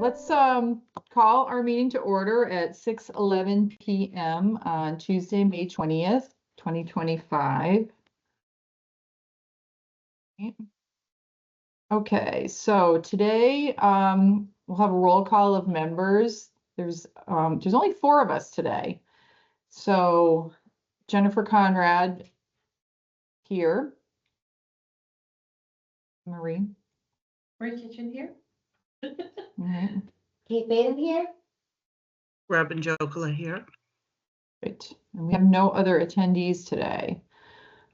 let's call our meeting to order at 6:11 p.m. on Tuesday, May 20th, 2025. Okay, so today we'll have a roll call of members. There's only 4 of us today. So Jennifer Conrad here. Marie Kitchen here. Right. Kate Baden here. Robin Jokela here. Great. And we have no other attendees today.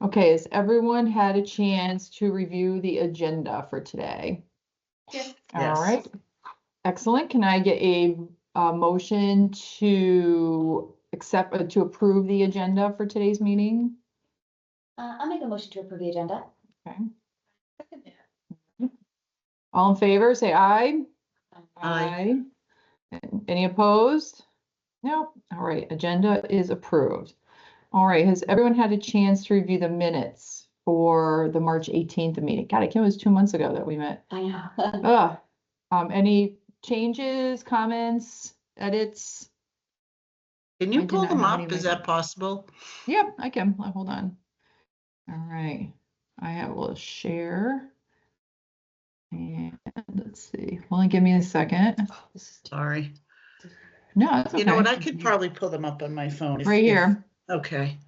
Okay, has everyone had a chance to review the agenda for today? Yes. All right. Excellent. Can I get a motion to accept to approve the agenda for today's meeting? I'll make a motion to approve the agenda. Okay. All in favor, say aye. Aye. Any opposed? No. All right, agenda is approved. All right, has everyone had a chance to review the minutes for the March 18th meeting? God, I can't, it was 2 months ago that we met. I know. Any changes, comments, edits? Can I you did pull not them have any up? Is that possible? Yep, I can. Hold on. All right, will share. And let's see. Only give me a second. Sorry. No, it's okay. You know what? I could probably pull them up on my phone. Right here. Okay.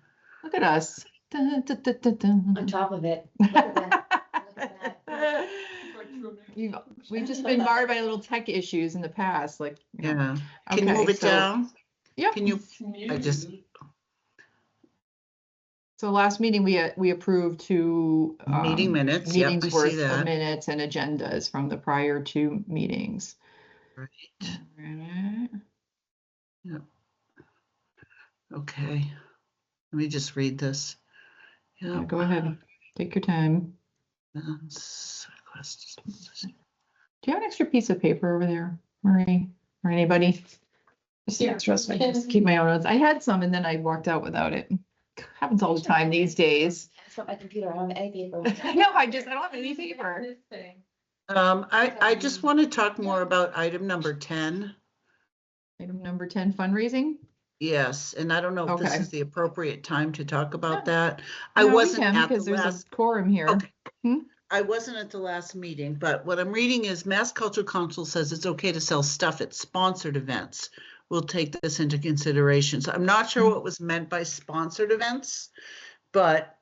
Look at us. Dun, dun, dun, dun, dun. On top of it. Look at that. Look at that. We've just been marred by little tech issues in the past, like, you know. Yeah. Can you move it down? Yep. Can you? I just. So last meeting, we approved 2 Meeting minutes. Yep, meetings I see worth of that. minutes and agendas from the prior 2 meetings. Right. Right. Yep. Okay. Let me just read this. Yeah, go ahead. Take your time. Do you have an extra piece of paper over there, Marie, or anybody? Yeah. Trust me, I just keep my own notes. I had some and then I walked out without it. Happens all the time these days. That's what my computer. I don't have any paper. No, I don't have any paper. I just want to talk more about item number 10. Item number 10, fundraising. Yes, and I don't know if this Okay. is the appropriate time to talk about that. No, I we wasn't can, at the because there's last. a quorum here. Okay. I wasn't at the last meeting, but what I'm reading is Mass Cultural Council says it's okay to sell stuff at sponsored events. We'll take this into consideration. So I'm not sure what was meant by sponsored events, but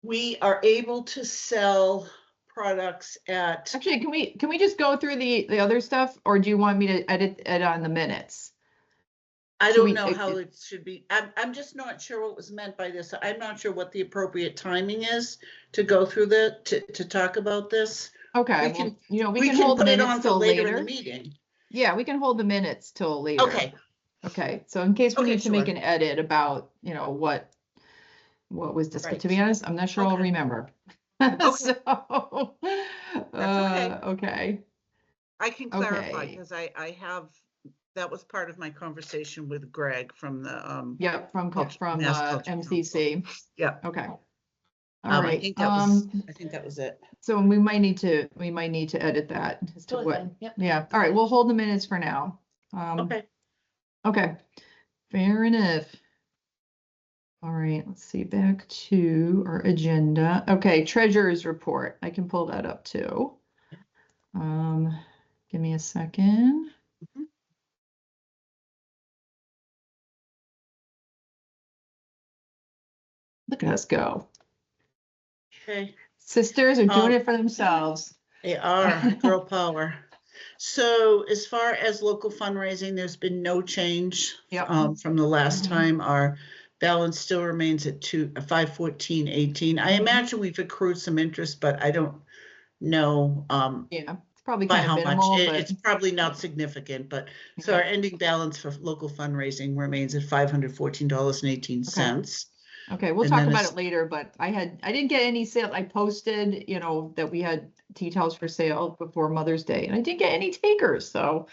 we are able to sell products at. Actually, can we just go through the other stuff, or do you want me to edit it on the minutes? I Should don't we- know how it should be. I'm just not sure what was meant by this. I'm not sure what the appropriate timing is to go through to talk about this. Okay, We can- we can hold the put it minutes on for till later in later. the meeting. Yeah, we can hold the minutes till later. Okay. Okay, so in case we Okay, need to make sure. an edit about, what was discussed, Right. to be honest, I'm not sure I'll Okay. remember. Okay. So, That's okay. I can clarify Okay. because I have, that was part of my conversation with Greg from the, Yep, from Mass Cultural MCC. Yeah. Okay. All I right. think that was it. So we might need to edit that as to Totally what. fine. Yep. Yeah. All right. We'll hold the minutes for now. Okay. Okay. Fair enough. All right. Let's see. Back to our agenda. Okay. Treasurer's report. I can pull that up too. Give me a second. Mhm. Look at us go. Okay. Sisters are doing it for themselves. They are girl power. So as far as local fundraising, there's been no change Yep. from the last Mhm. time. Our balance still remains at 514.18. I imagine we've accrued some interest, but I don't know Yeah. It's probably by kind of how minimal, much. but It's probably not significant, but so our ending balance for local fundraising remains at $514.18. okay, we'll And talk then about it's- it later, but I didn't get any sale. I posted, that we had tea towels for sale before Mother's Day, and I didn't get any takers. So,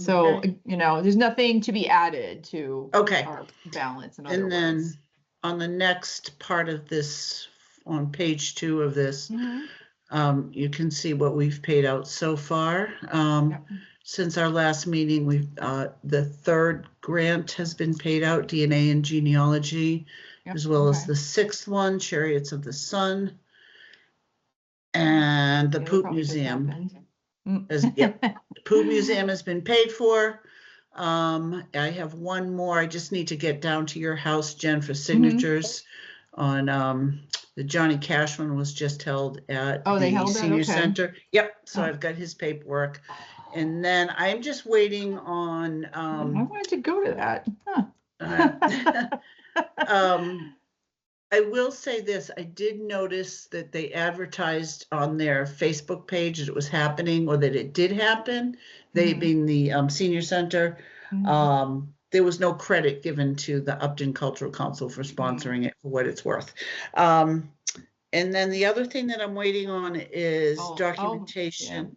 Okay. there's nothing to be added to Okay. our balance, in other And then words. on the next part of this, on page 2 of this, Mhm. You can see what we've paid out so far. Yep. Since our last meeting, the third grant has been paid out, DNA and genealogy, Yep, as well as okay. the sixth one, Chariots of the Sun, and the Yeah, that Poop probably just Museum. happened. Yep. The Poop Museum has been paid for. I have one more. I just need to get down to your house, Jen, for signatures on the Johnny Cash one was just held at Oh, they the held that? senior Okay. center. Yep. So Oh. I've got his paperwork, and then I'm just waiting on I wanted to go to that. Huh. I will say this, I did notice that they advertised on their Facebook page that it was happening or that it did happen, they Mhm. being the senior center. Mhm. There was no credit given to the Upton Cultural Council for Mm-hmm. sponsoring it for what it's worth. And then the other thing that I'm waiting on is Oh, documentation.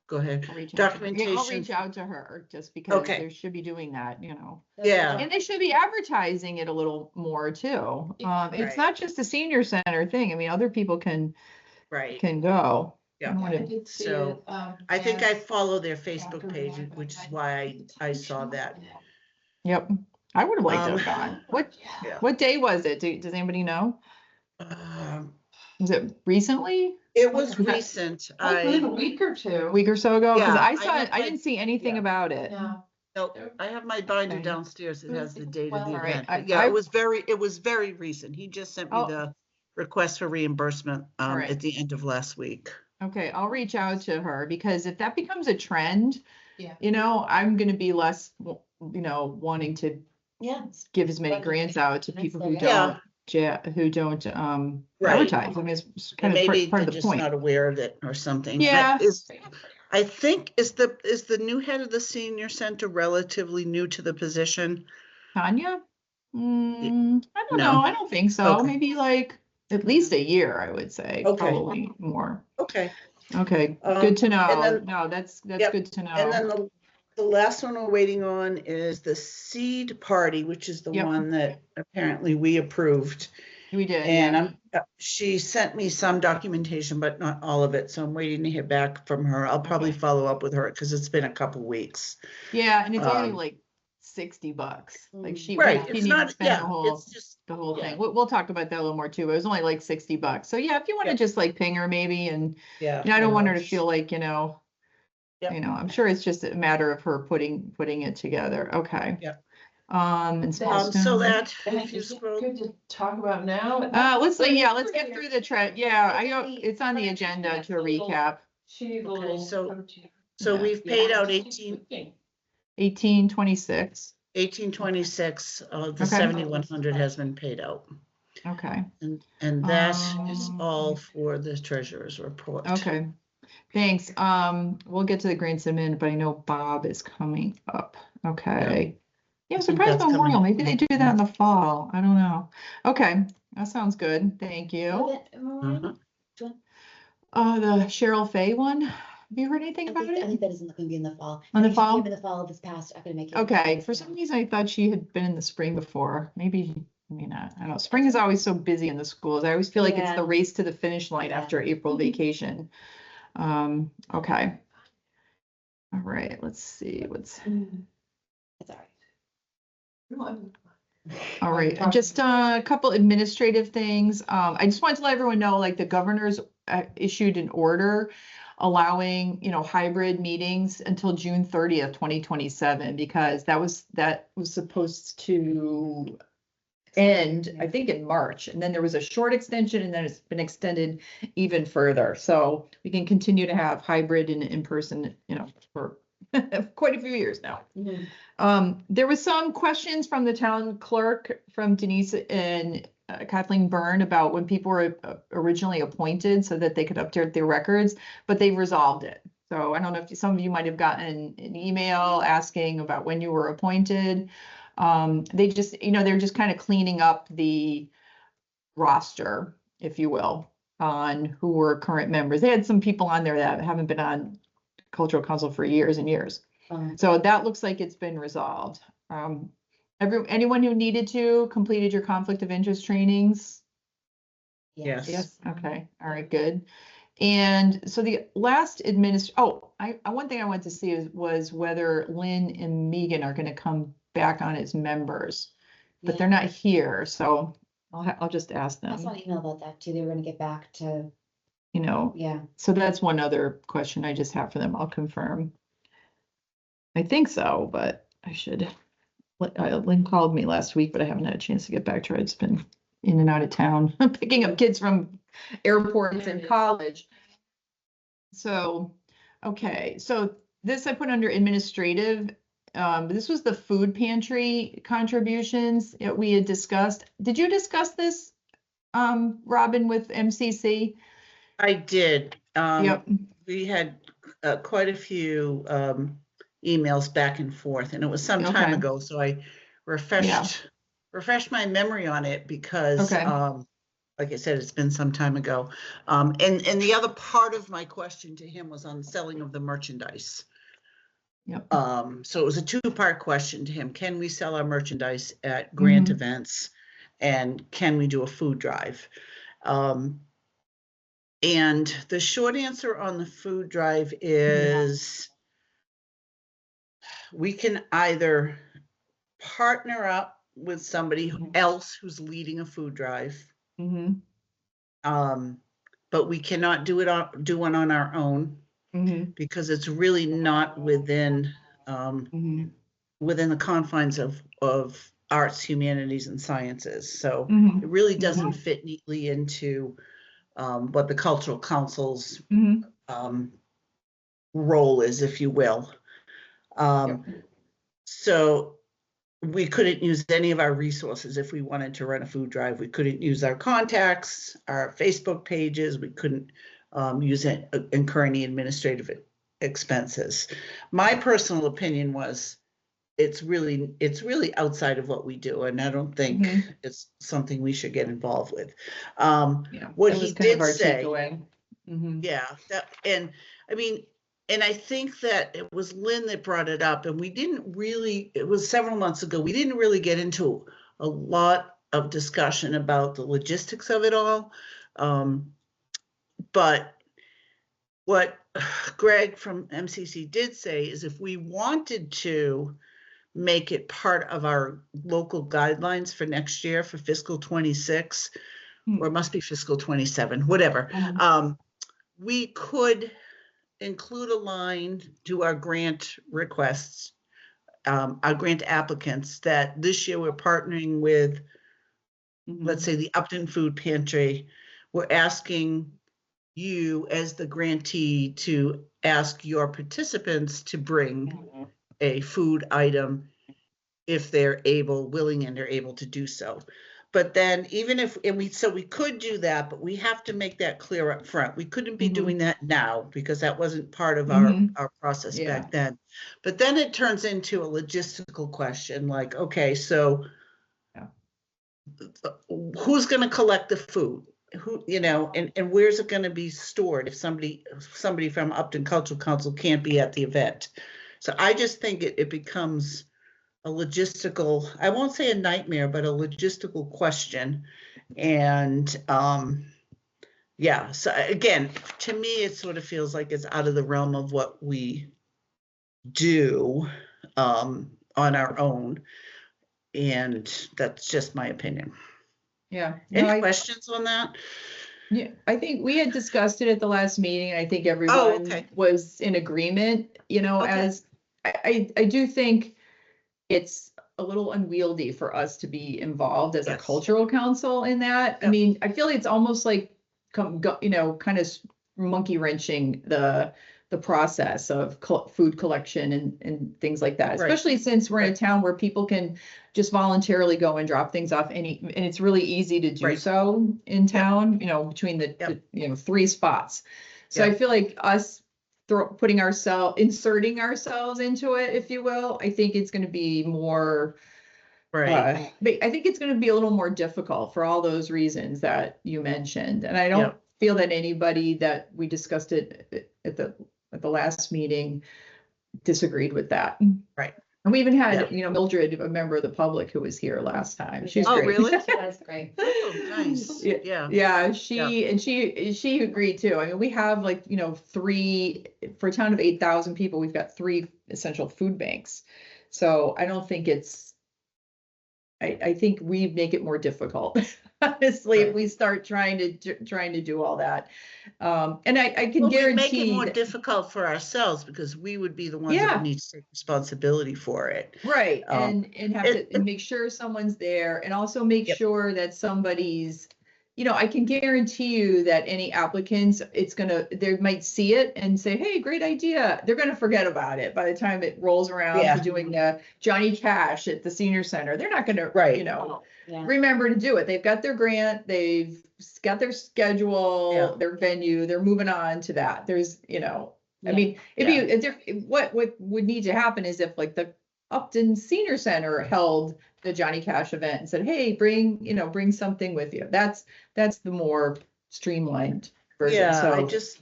Go ahead. I'll reach out to her. Yeah, I'll Documentation. reach out to her just because Okay. they should be doing that, you know. Yeah. And they should be advertising it a little more too. It's Right. not just a senior center thing. I mean, other people can Right. go. Yeah. I don't wanna- did see So, it, I think I Janice follow their after Facebook we page, went, which is I- why I saw that. Yep. I would have liked to have Um, gone. What Yeah. what day was it? Does anybody know? Was it recently? It was Okay. recent. Within a I, week or two. A week or so ago? Because Yeah, I I saw have it, I my- didn't see anything yeah. about it. No. no, I have my binder Okay. downstairs. It has the date of the Well, all right. event. I- But yeah, I- it was very recent. He just sent me Oh. the request for reimbursement All right. at the end of last week. Okay, I'll reach out to her because if that becomes a trend, Yeah. you know, I'm gonna be less, wanting to Yeah. give as many Right. grants out to That's people fair, who yeah. who don't Right. advertise. I mean, it's And kind of maybe part they're of the just point. not aware of it or something. But Yeah. I think is the new head of the senior center relatively new to the position? Tanya? I don't No. know. I don't think so. Okay. Maybe like at least a year, I would say, Okay. probably more. Okay. Okay, good to know. then- No, that's Yep, good to And then know. the last one we're waiting on is the seed party, which is the Yep. one that apparently we approved. We did, And yeah. she sent me some documentation, but not all of it. So I'm waiting to hear back from her. I'll probably Okay. follow up with her because it's been a couple weeks. Yeah, and it's only Um, like $60. Like she Right. she It's didn't not, spend yeah, the whole it's just, thing. yeah. We'll talk about that a little more too. But it was only like $60. So yeah, if you want to Yep. just like ping her maybe, and yeah. I don't want her to rush. feel like, Yep. I'm sure it's just a matter of her putting it together. Okay. Yep. And small So stone. that, And if you is it scroll, good to talk about now? Let's let's get through the trend. Yeah, it's on the agenda to recap. She's a Okay, little. so Yeah. we've paid out Yeah. 1826. 1826 of the Okay. 7,100 has been paid out. Okay. And that is Um, all for the treasurer's report. Okay. Thanks. We'll get to the grants in a minute, but I know Bob is coming up. Okay. Yeah, I think surprise that's coming memorial. up Maybe they do that in the fall. I don't know. Okay, that sounds good. Thank you. Uh-huh. The Cheryl Fay one. Have you heard anything I about think it? that is gonna be in the fall. On the I think she fall? came in the fall of this past academic year. Okay, for some reason I thought she had been in the spring before. Maybe, I mean, I don't know. Spring is always so busy in the schools. I always feel like it's Yeah. the race to the finish line Yeah. after April vacation. Okay. All right, let's see what's, It's all right. all right, and just a couple administrative things. I just wanted to let everyone know, like the governor's issued an order allowing, hybrid meetings until June 30th, 2027, because that was supposed to end, I think, in March, and then there was a short extension, and then it's been extended even further. So we can continue to have hybrid and in-person, for quite a few years now. There was some questions from the town clerk, from Denise and Kathleen Byrne, about when people were originally appointed so that they could update their records, but they've resolved it. So I don't know if some of you might have gotten an email asking about when you were appointed. They just, they're just kind of cleaning up the roster, if you will, on who were current members. They had some people on there that haven't been on Cultural Council for years and years. So that looks like it's been resolved. Anyone who needed to completed your conflict of interest trainings? Yes. Yes, okay, all right, good. And so the last one thing I wanted to see was whether Lynn and Megan are gonna come back on as members, but they're not here, so I'll just ask I saw them, an email about that too. They were gonna get back to, you know. yeah. So that's one other question I just have for them. I'll confirm. I think so, but I should. Lynn called me last week, but I haven't had a chance to get back to her. It's been in and out of town, picking up kids from airports and college. So, okay, so this I put under administrative. This was the food pantry contributions that we had discussed. Did you discuss this, Robin, with MCC? I did. Yep. We had quite a few emails back and forth, and it was some time Okay. ago, so I refreshed my memory on it because, Okay. like I said, it's been some time ago. And the other part of my question to him was on selling of the merchandise. Yep. So it was a two-part question to him. Can we sell our merchandise at grant Mhm. events? And can we do a food drive? And the short answer on the food drive is we can either partner up with somebody Mhm. else who's leading a food drive, Mm-hmm. but we cannot do one on our own Mm-hmm. because it's really not within Mm-hmm. within the confines of arts, humanities, and sciences. So Mhm. it really doesn't fit neatly into what the cultural council's Mm-hmm. role is, if you will. So we couldn't use any of our resources if we wanted to run a food drive. We couldn't use our contacts, our Facebook pages. We couldn't use it, incur any administrative expenses. My personal opinion was it's really outside of what we do, and I don't think it's something we should get involved with. What he did say, yeah, that, and I mean, and I think that it was Lynn that brought it up, and we didn't really, it was several months ago, we didn't really get into a lot of discussion about the logistics of it all. But what Greg from MCC did say is if we wanted to make it part of our local guidelines for next year for fiscal 26, or it must be fiscal 27, whatever, we could include a line to our grant requests, our grant applicants, that this year we're partnering with, let's say, the Upton Food Pantry. We're asking you as the grantee to ask your participants to bring a food item if they're willing and are able to do so. But then even if, so we could do that, but we have to make that clear up front. We couldn't be doing that now because that wasn't part of our process back then. But then it turns into a logistical question, like, okay, so who's going to collect the food? Who, and where's it going to be stored if somebody from Upton Cultural Council can't be at the event? So I just think it becomes a logistical, I won't say a nightmare, but a logistical question. And so again, to me, it sort of feels like it's out of the realm of what we do on our own. And that's just my opinion. Yeah. Any questions on that? Yeah, I think we had discussed it at the last meeting. I think everyone was in agreement, as I do think it's a little unwieldy for us to be involved as a cultural council in that. I mean, I feel like it's almost like, kind of monkey wrenching the process of food collection and things like that, especially since we're in a town where people can just voluntarily go and drop things off and it's really easy to do so in town, between the 3 spots. So I feel like us inserting ourselves into it, if you will, I think it's going to be more, but I think it's going to be a little more difficult for all those reasons that you mentioned. And I don't feel that anybody that we discussed it at the last meeting disagreed with that. Right. And we even had, Yeah. you know, Mildred, a member of the public who was here last time. She's Oh, great. really? That's great. Oh, nice. Yeah. Yeah. Yeah, she agreed too. I mean, we have like, you know, for a town of 8,000 people, we've got 3 essential food banks. So I don't think I think we make it more difficult, honestly, if Right. we start trying to do all that. And I can Well, we make it guarantee more that- difficult for ourselves because we would be the ones that Yeah. would need to take responsibility for it. Right, Um, and have to and make sure someone's there, and also make Yep. sure that somebody's, you know, I can guarantee you that any applicants, they might see it and say, hey, great idea. They're gonna forget about it by the time it rolls around Yeah. to doing Johnny Cash at the senior center. They're not gonna, Right. you know, Yeah. remember to do it. They've got their grant, they've got their schedule, Yeah. their venue, they're moving on to that. There's, you know, I Yeah. mean, Yeah. what would need to happen is if like the Upton Senior Center held the Johnny Cash event and said, hey, bring something with you. That's the more streamlined version. Yeah, So I just,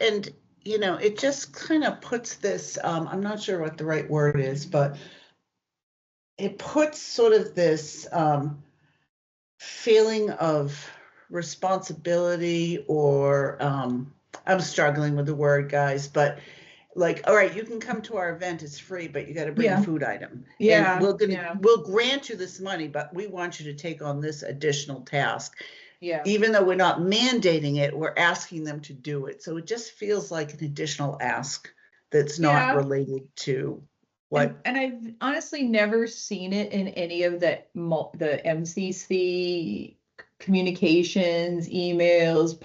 and, you know, it just kind of puts this, I'm not sure what the right word is, but it puts sort of this feeling of responsibility or, I'm struggling with the word, guys, but like, all right, you can come to our event, it's free, but you got to bring Yeah. a food item. And Yeah, we'll grant you this money, but we want you to take on this additional task. yeah. Even though we're not mandating it, we're asking them to do it. So it just feels like an additional ask that's not Yeah. related to what. And I've honestly never seen it in any of the MCC communications, emails,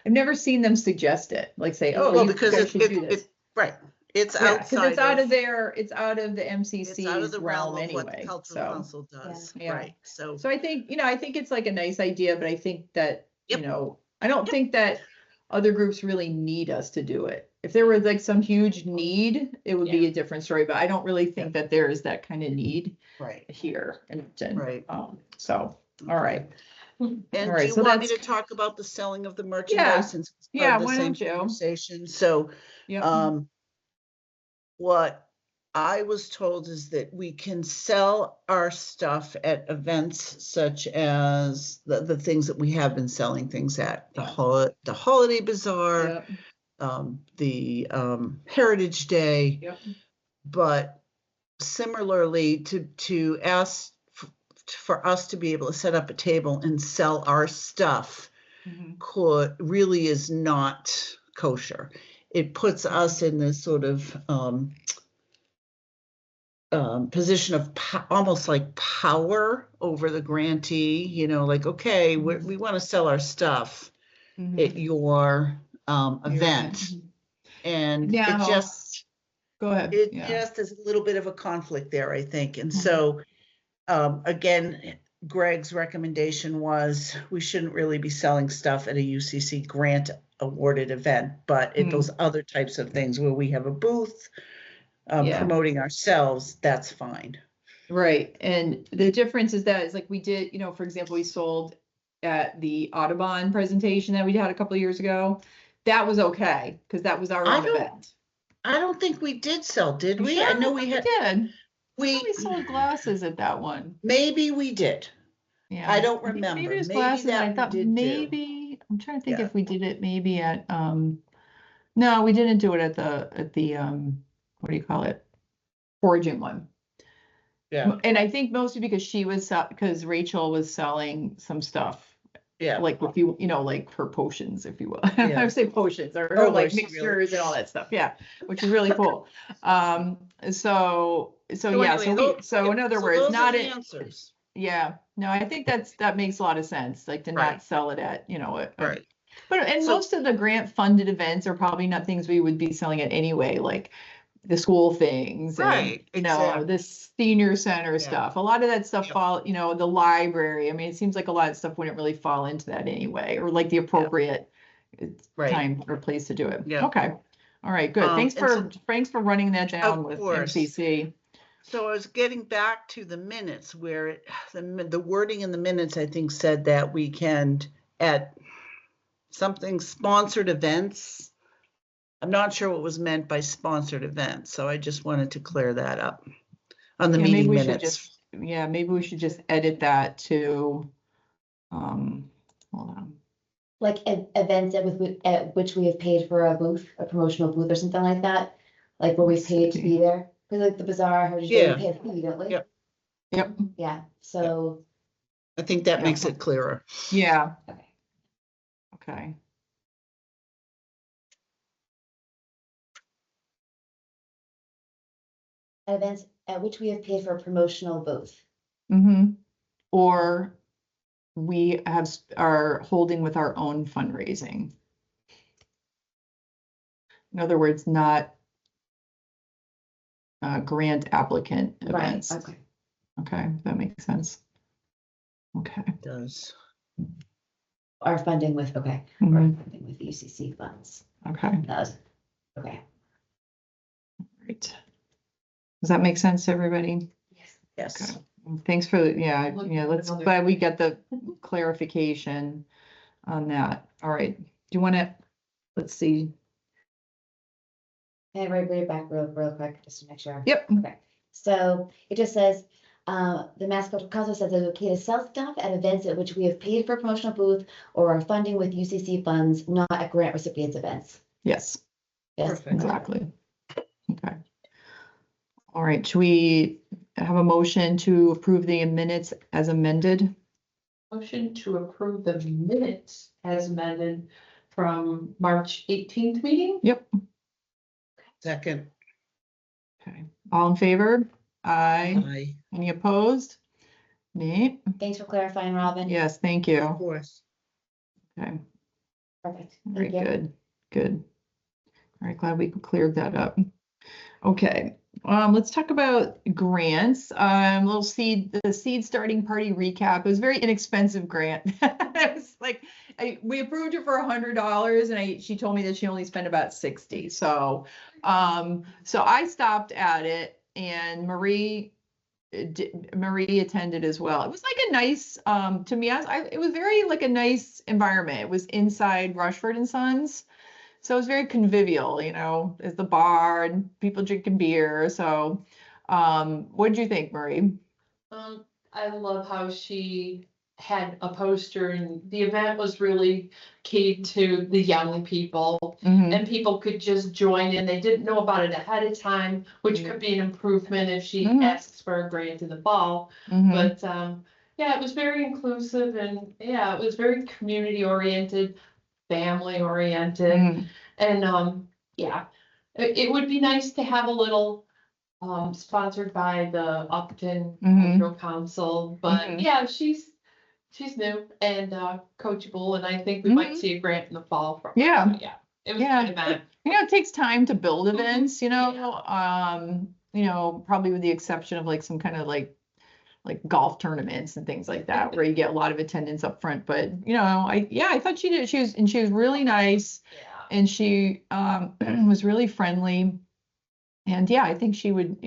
I've never seen them suggest it, like say, oh, Well, you because guys it, should do this. right, it's Yeah, because outside it's out of of, the it's out of MCC's the realm realm of what the anyway. cultural So, council does, Yeah. right? So, I think, I think it's like a nice idea, but I think that, Yep. I don't Yep. think that other groups really need us to do it. If there was like some huge need, it would be Yeah. a different story, but I don't really think that there is that kind of need right, here. Right. So, all right. And All do right, you so want me that's- to talk about the selling of the Yeah. merchandise since it's part Yeah, of the why same don't you? conversation? So, Yeah. what I was told is that we can sell our stuff at events such as the things that we have been selling things at, the holiday bazaar, Yep. the Heritage Day. Yep. But similarly, to ask for us to be able to set up a table and sell our stuff really is not kosher. It puts us in this sort of position of almost like power over the grantee, like, okay, we want to sell our stuff at your event. And Now- it just, Go ahead. it Yeah. just is a little bit of a conflict there, I think. And so, again, Greg's recommendation was we shouldn't really be selling stuff at a UCC grant awarded event, but at those other types of things where we have a booth promoting ourselves, that's fine. Right. And the difference is that it's like we did, for example, we sold at the Audubon presentation that we had a couple of years ago. That was okay because that was our own event. I don't think we did sell, did we? Sure, I know we had. did. We sold glasses at that one. Maybe we did. Yeah. I don't think remember. Maybe it was Maybe glasses. that I we thought did too. maybe I'm trying to think Yeah. if we did it maybe at no, we didn't do it at the what do you call it? Foraging one. Yeah. And I think mostly because Rachel was selling some stuff. Yeah. Like if you like her potions, if you will. Yeah. I would say potions or Oh, like was she mixtures really? and all that stuff. Yeah, which is really cool. So yeah. anyway, So in other words, those not are the it. answers. Yeah. No, I think that makes a lot of sense. Like to Right. not sell it at Right. But and So- most of the grant funded events are probably not things we would be selling at anyway, like the school things Right, and exactly. the senior center Yeah. stuff. A lot of that stuff Yep. the library. I mean, it seems like a lot of stuff wouldn't really fall into that anyway, or like the appropriate Right. time or place to do it. Yeah. Okay. All right, good. And Thanks for running that down with course. MCC. So I was getting back to the minutes where the wording in the minutes, I think, said that we can at something sponsored events I'm not sure what was meant by sponsored events, so I just wanted to clear that up on the Yeah, maybe meeting we should minutes. just, yeah, maybe we should just edit that to, hold on. Like events at which we have paid for a booth, a promotional booth or something like that. Like where we Let's paid to see. be there, because like the Bazaar, Heritage Day, Yeah. we pay a fee, don't we? Yep. Yep, Yeah, so, I think that Yeah. makes it clearer. yeah, okay. okay. Events at which we have paid for a promotional booth. Mm-hmm. Or we are holding with our own fundraising. In other words, not grant applicant Right, events. okay. Okay, that makes sense. Okay. It does. Our funding with, okay, our Mhm. funding with UCC funds. Okay, Does, okay. great. Does that make sense to everybody? Yes. Yes. Okay. Thanks for, yeah, Looking yeah, at let's, another- glad we get the clarification on that. All right, do you want to, let's see. Can I read it back real quick, just to make sure? Yep, Okay, so it just says, the Mass Cultural Council says it's okay to sell stuff at events at which we have paid for a promotional booth or are funding with UCC funds, not at grant recipients events. yes, Yes, Perfect. exactly. Okay. All right, should we have a motion to approve the minutes as amended? Motion to approve the minutes as amended from March 18th meeting. Yep, Second, okay. All in favor? Aye. aye, Any opposed? Nate? Thanks for clarifying, Robin. Yes, thank of you. course. Okay, Perfect. very Thank you. good, good. All right, glad we cleared that up. Okay, let's talk about grants. The seed starting party recap. It was a very inexpensive grant. It was like, we approved it for $100 and she told me that she only spent about 60. So I stopped at it and Marie attended as well. It was like a nice, to me, it was very like a nice environment. It was inside Rushford and Sons. So it was very convivial, you know, as the bar and people drinking beer. So, what did you think, Marie? I love how she had a poster and the event was really key to the young people Mhm, and people could just join in. They didn't know about it ahead of time, which could be an improvement if she Mhm. asks for a grant in the fall. mhm, But yeah, it was very inclusive and yeah, it was very community oriented, family oriented. mhm, And yeah, it would be nice to have a little sponsored by the Upton Mhm. Cultural Council, but Mhm. yeah, she's new and coachable, and I think we might Mhm. see a grant in the fall from her. Yeah. But yeah, it was a Yeah. good event. You know, it takes time to build events, Yeah. probably with the exception of like some kind of like golf tournaments and things like that, where you get a lot of attendance up front. But, I thought she did, she was really nice Yeah. and she, was really friendly. And yeah, I think she would,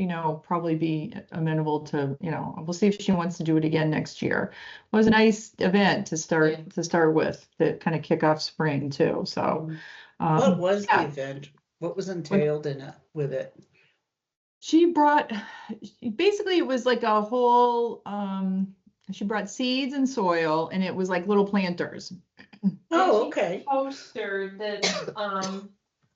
probably be amenable to, we'll see if she wants to do it again next year. It was a nice event to start with, to kind of kick off spring too. So, What was the yeah. event? What was entailed in it, with it? She basically it was like a whole, she brought seeds and soil and it was like little planters. Oh, okay. Poster that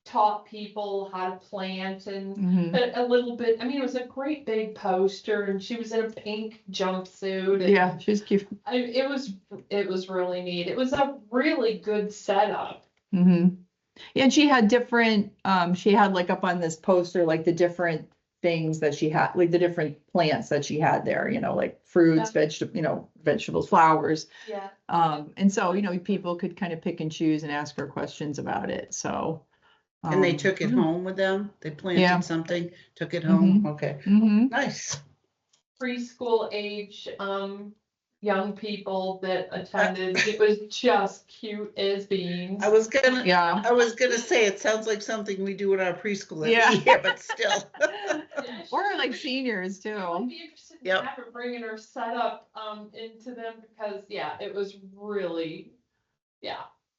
taught people how to plant and Mhm. a little bit. I mean, it was a great big poster, and she was in a pink jumpsuit. And Yeah, she's cute. it was really neat. It was a really good setup. Mm-hmm. Yeah, and she had different, she had like up on this poster, like the different things that she had, like the different plants that she had there, like fruits, vegetables, flowers. Yeah. And so, people could kind of pick and choose and ask her questions about it. So. And they took it home with them? They Yeah. planted something, took it home? Okay, Mm-hmm. nice. Preschool age young people that attended. It was just cute as beans. I was gonna Yeah. say, it sounds like something we do in our preschool every Yeah. year, but still. Or like seniors I too. would be interested in Yep. having bringing her setup into them because yeah, it was really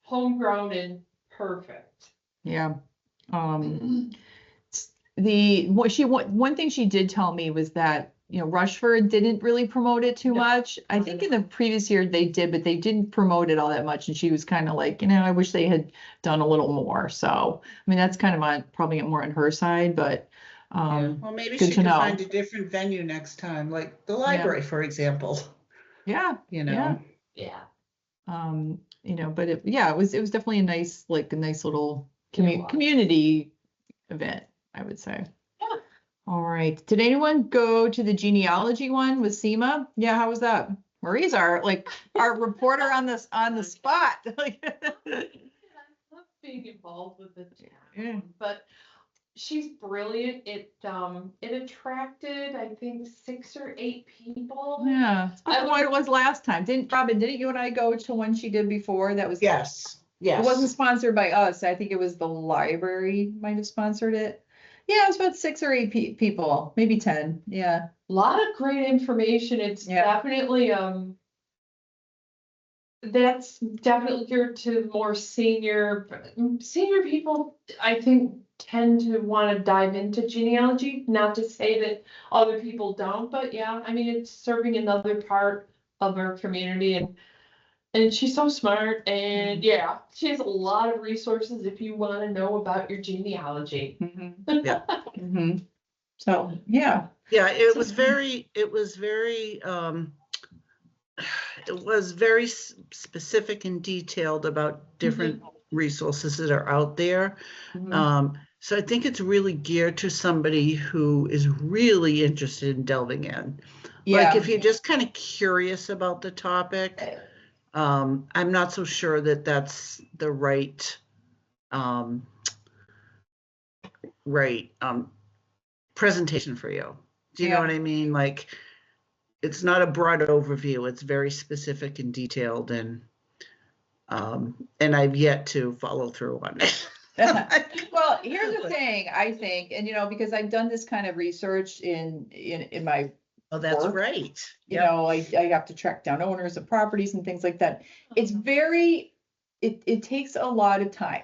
homegrown and perfect. Yeah. One thing she did tell me was that, Rushford didn't really promote it too No, much. I think in the previous year they did, but they didn't promote it all that much. And she was kind of like, I wish they had done a little more. So, I mean, that's kind of probably more on her side, but Well, maybe good she to could know. find a different venue next time, like the library, for example, Yeah, you know? Yeah. but it was definitely a nice little It was. community event, I would say. Yeah. All right. Did anyone go to the genealogy one with SEMA? Yeah, how was that? Marie's our reporter on the spot. I love being involved with the Yeah. town, but she's brilliant. It attracted, I think, 6 or 8 people. Yeah, it's I about what it was last time. Robin, didn't you and I go to one she did before? That was Yes, It wasn't yes. sponsored by us. I think it was the library might have sponsored it. Yeah, it was about 6 or 8 people, maybe 10. Yeah. A lot of great information. It's Yeah. definitely that's definitely geared to more senior people. I think tend to want to dive into genealogy. Not to say that other people don't, but yeah, I mean it's serving another part of our community, and she's so smart, and yeah, she has a lot of resources if you want to know about your genealogy. Yeah. So, yeah. Yeah, it was very, specific and detailed about different resources that are out there. So I think it's really geared to somebody who is really interested in delving in. Like if you're just kind of curious about the topic, I'm not so sure that that's the right presentation for you. Do you know what I mean? Like, it's not a broad overview. It's very specific and detailed, and I've yet to follow through on it. Well, here's the thing, I think, and because I've done this kind of research in my Oh, that's work. right. I have to track down owners of properties and things like that. It's it takes a lot of time.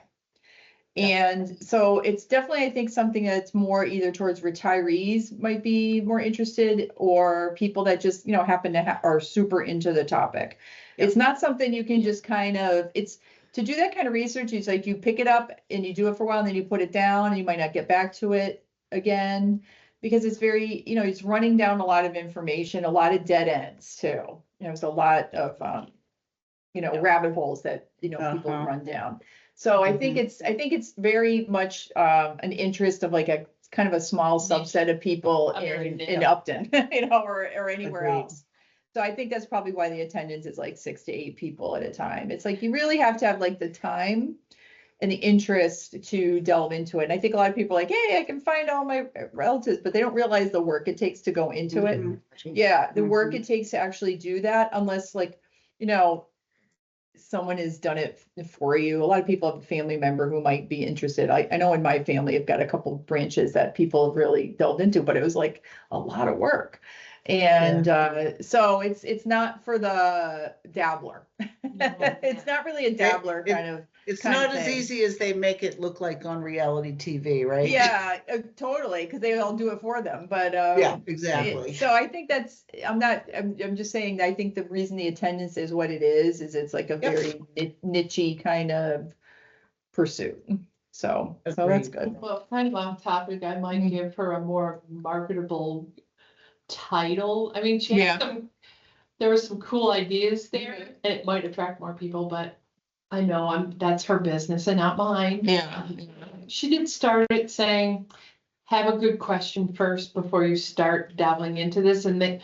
And so it's definitely, I think, something that's more either towards retirees might be more interested, or people that just, happen to are super into the topic. Yep. It's not something you can just it's to do that kind of research. It's like you pick it up and you do it for a while and then you put it down and you might not get back to it again, because it's very, it's running down a lot of information, a lot of dead ends too. There's a lot of, rabbit holes that, people run down. So I think it's very much an interest of like a kind of a small subset of people in Upton, or anywhere Agreed. else. So I think that's probably why the attendance is like 6 to 8 people at a time. It's like you really have to have like the time and the interest to delve into it. And I think a lot of people are like, hey, I can find all my relatives, but they don't realize the work it takes to go into it. Yeah, the work it takes to actually do that, unless like, someone has done it for you. A lot of people have a family member who might be interested. I know in my family, I've got a couple of branches that people have really delved into, but it was like a lot of work. And so it's not for the dabbler. It's not really a dabbler kind of. It's kind not of as thing. easy as they make it look like on reality TV, right? Yeah, totally, because they all do it for them. But yeah, exactly. So I think I'm just saying that I think the reason the attendance is what it is it's like a very niche-y kind of pursuit. So that's good. Well, kind of off topic, I might give her a more marketable title. I mean, she has there were some cool ideas there. It might attract more people, but I know that's her business and not mine. Yeah. She did start it saying, have a good question first before you start dabbling into this. And then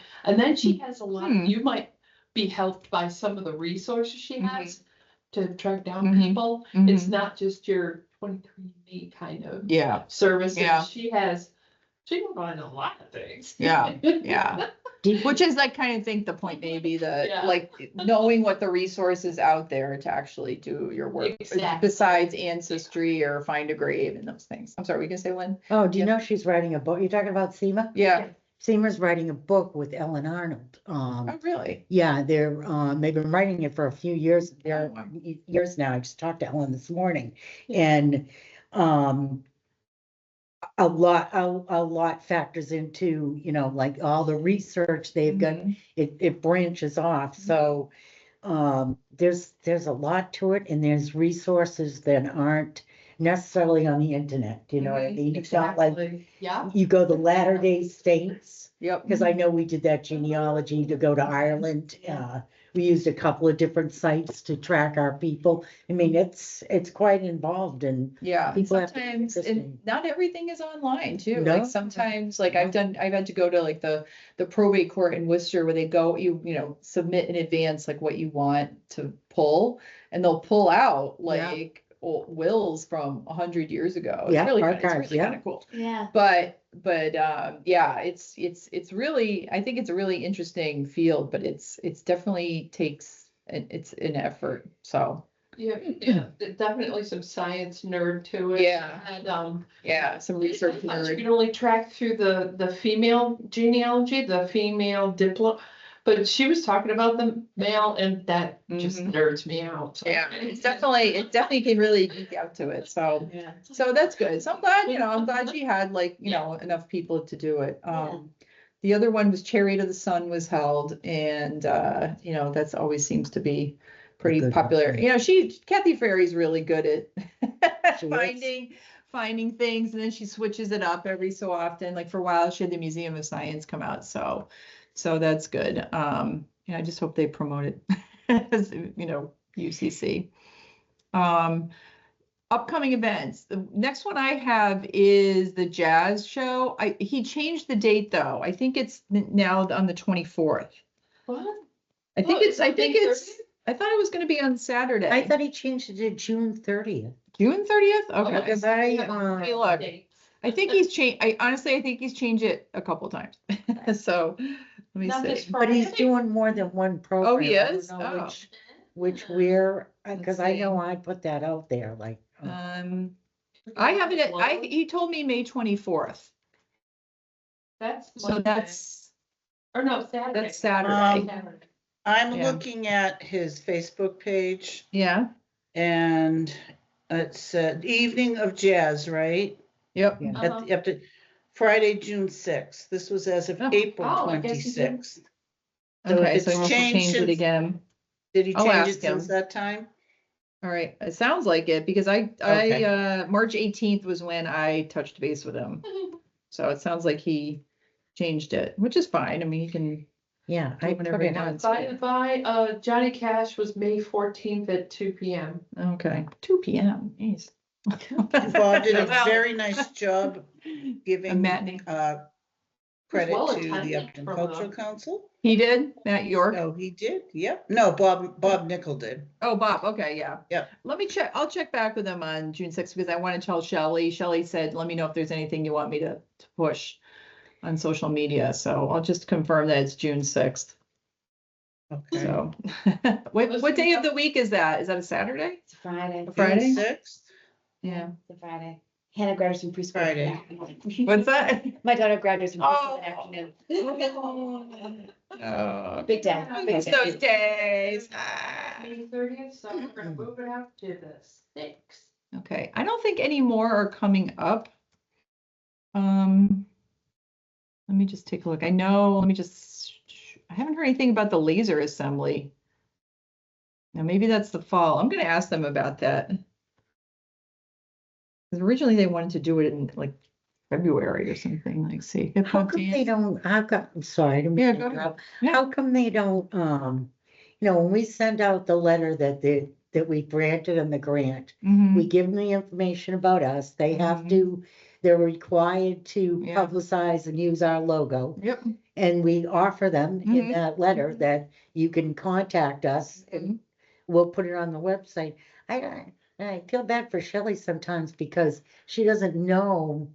she has a lot, you might be helped by some of the resources she has to track down people. It's not just your 23andMe kind of service. Yeah. She can find a lot of things. Yeah. Which is like kind of think the point maybe that like knowing what the resources out there to actually do your work besides Ancestry or Find a Grave and those things. I'm sorry, were you gonna say, Lynn? Oh, do you know she's writing a book? You're talking about SEMA? Yeah. SEMA's writing a book with Ellen Arnold. Oh, really? Yeah, they've been writing it for a few years. Years now. I just talked to Ellen this morning, and a lot factors into, like all the research they've got, Mhm. it branches off, so. There's a lot to it, and there's resources that aren't necessarily on the internet, you know what I Mhm, mean? It's not like Exactly. Yeah. you go to Latter-day Saints, Yep. because I know we did that genealogy to go to Ireland. We used a couple of different sites to track our people. I mean, it's quite involved, and Yeah, and people have to be sometimes, and interesting. not everything is online too, No. like sometimes, like I've No. had to go to like the probate court in Worcester where they go, submit in advance like what you want to pull, and they'll pull out Yeah. like wills from 100 years ago. It's Yeah, really archives, yeah. kind of cool. Yeah. But yeah, it's really, I think it's a really interesting field, but it's definitely takes, it's an effort, so. Yeah, definitely some science nerd to it. Yeah. And, Yeah, some research you nerd. can only track through the female genealogy, the female but she was talking about the male, and that just Mhm. nerds me out. So. Yeah, it definitely can really geek out to it, so. Yeah. So that's good. So I'm glad she had like, enough people to do it. The other one was Chariot of the Sun was held, and that's always seems to be pretty good popular. one. Kathy Ferry's really good at She is. finding things, and then she switches it up every so often. Like for a while, she had the Museum of Science come out, so that's good. I just hope they promote it as, UCC. Upcoming events. The next one I have is the jazz show. He changed the date though. I think it's now on the 24th. What? I think it's, I thought it was gonna be on Saturday. I thought he changed it to June 30th. June 30th? Okay. Because Let me look. I think he's changed, honestly, I think he's changed it a couple times. So, let me Not this see. But he's doing more than one program. Oh, he I don't is? know Oh. which we're, Let's because I see. know I put that out there, like. I have it he told me May 24th. That's So Monday. that's Or no, Saturday. That's Saturday. I'm Yeah. looking at his Facebook page, Yeah. and it's Evening of Jazz, right? Yep. Yeah. Up to Friday, June 6th. This was as of Oh. April Oh, I guess he did. 26th. So Okay, if so it's we'll changed change it since- again. Did he I'll change ask it since him. that time? All right, it sounds like it because Okay. March 18th was when I touched base with him. So it sounds like he changed it, which is fine. I mean, he can, Yeah, Do I whatever put he it out. wants. Johnny Cash was May 14th at 2 p.m. okay, 2 p.m. Jeez. Bob did a Well, very nice job A giving matinee. credit well to the attended Upton from Cultural the- Council. He did at York. Oh, he did? Yep. No, Bob Nickel did. Oh, Bob, okay, yeah. Yep. Let me check, I'll check back with him on June 6th because I want to tell Shelley. Shelley said, let me know if there's anything you want me to push on social media. So I'll just confirm that it's June 6th. Okay. So, what day of the week is that? Is that a Saturday? It's Friday. A Friday? June 6th? Yeah. It's a Friday. Hannah graduates from preschool. Friday. What's that? My daughter graduates from preschool Oh. in the afternoon. Oh, Big day. it's those days. Ah. May 30th, so we're gonna move it out to the 6th. Okay, I don't think any more are coming up. Let me just take a look. I haven't heard anything about the laser assembly. Now, maybe that's the fall. I'm gonna ask them about that. Because originally they wanted to do it in like February or something, like see. hip How hop come dance. they don't, I'm sorry, I didn't Yeah, mean to go ahead. interrupt. Yeah. How come they don't, when we send out the letter that we granted them the grant, Mhm. we give them the information about us, they have Mhm. to, they're required to Yeah. publicize and use our logo. Yep. And we offer them in Mhm. that letter that you can contact us and we'll put it on the website. I feel bad for Shelley sometimes because she doesn't know,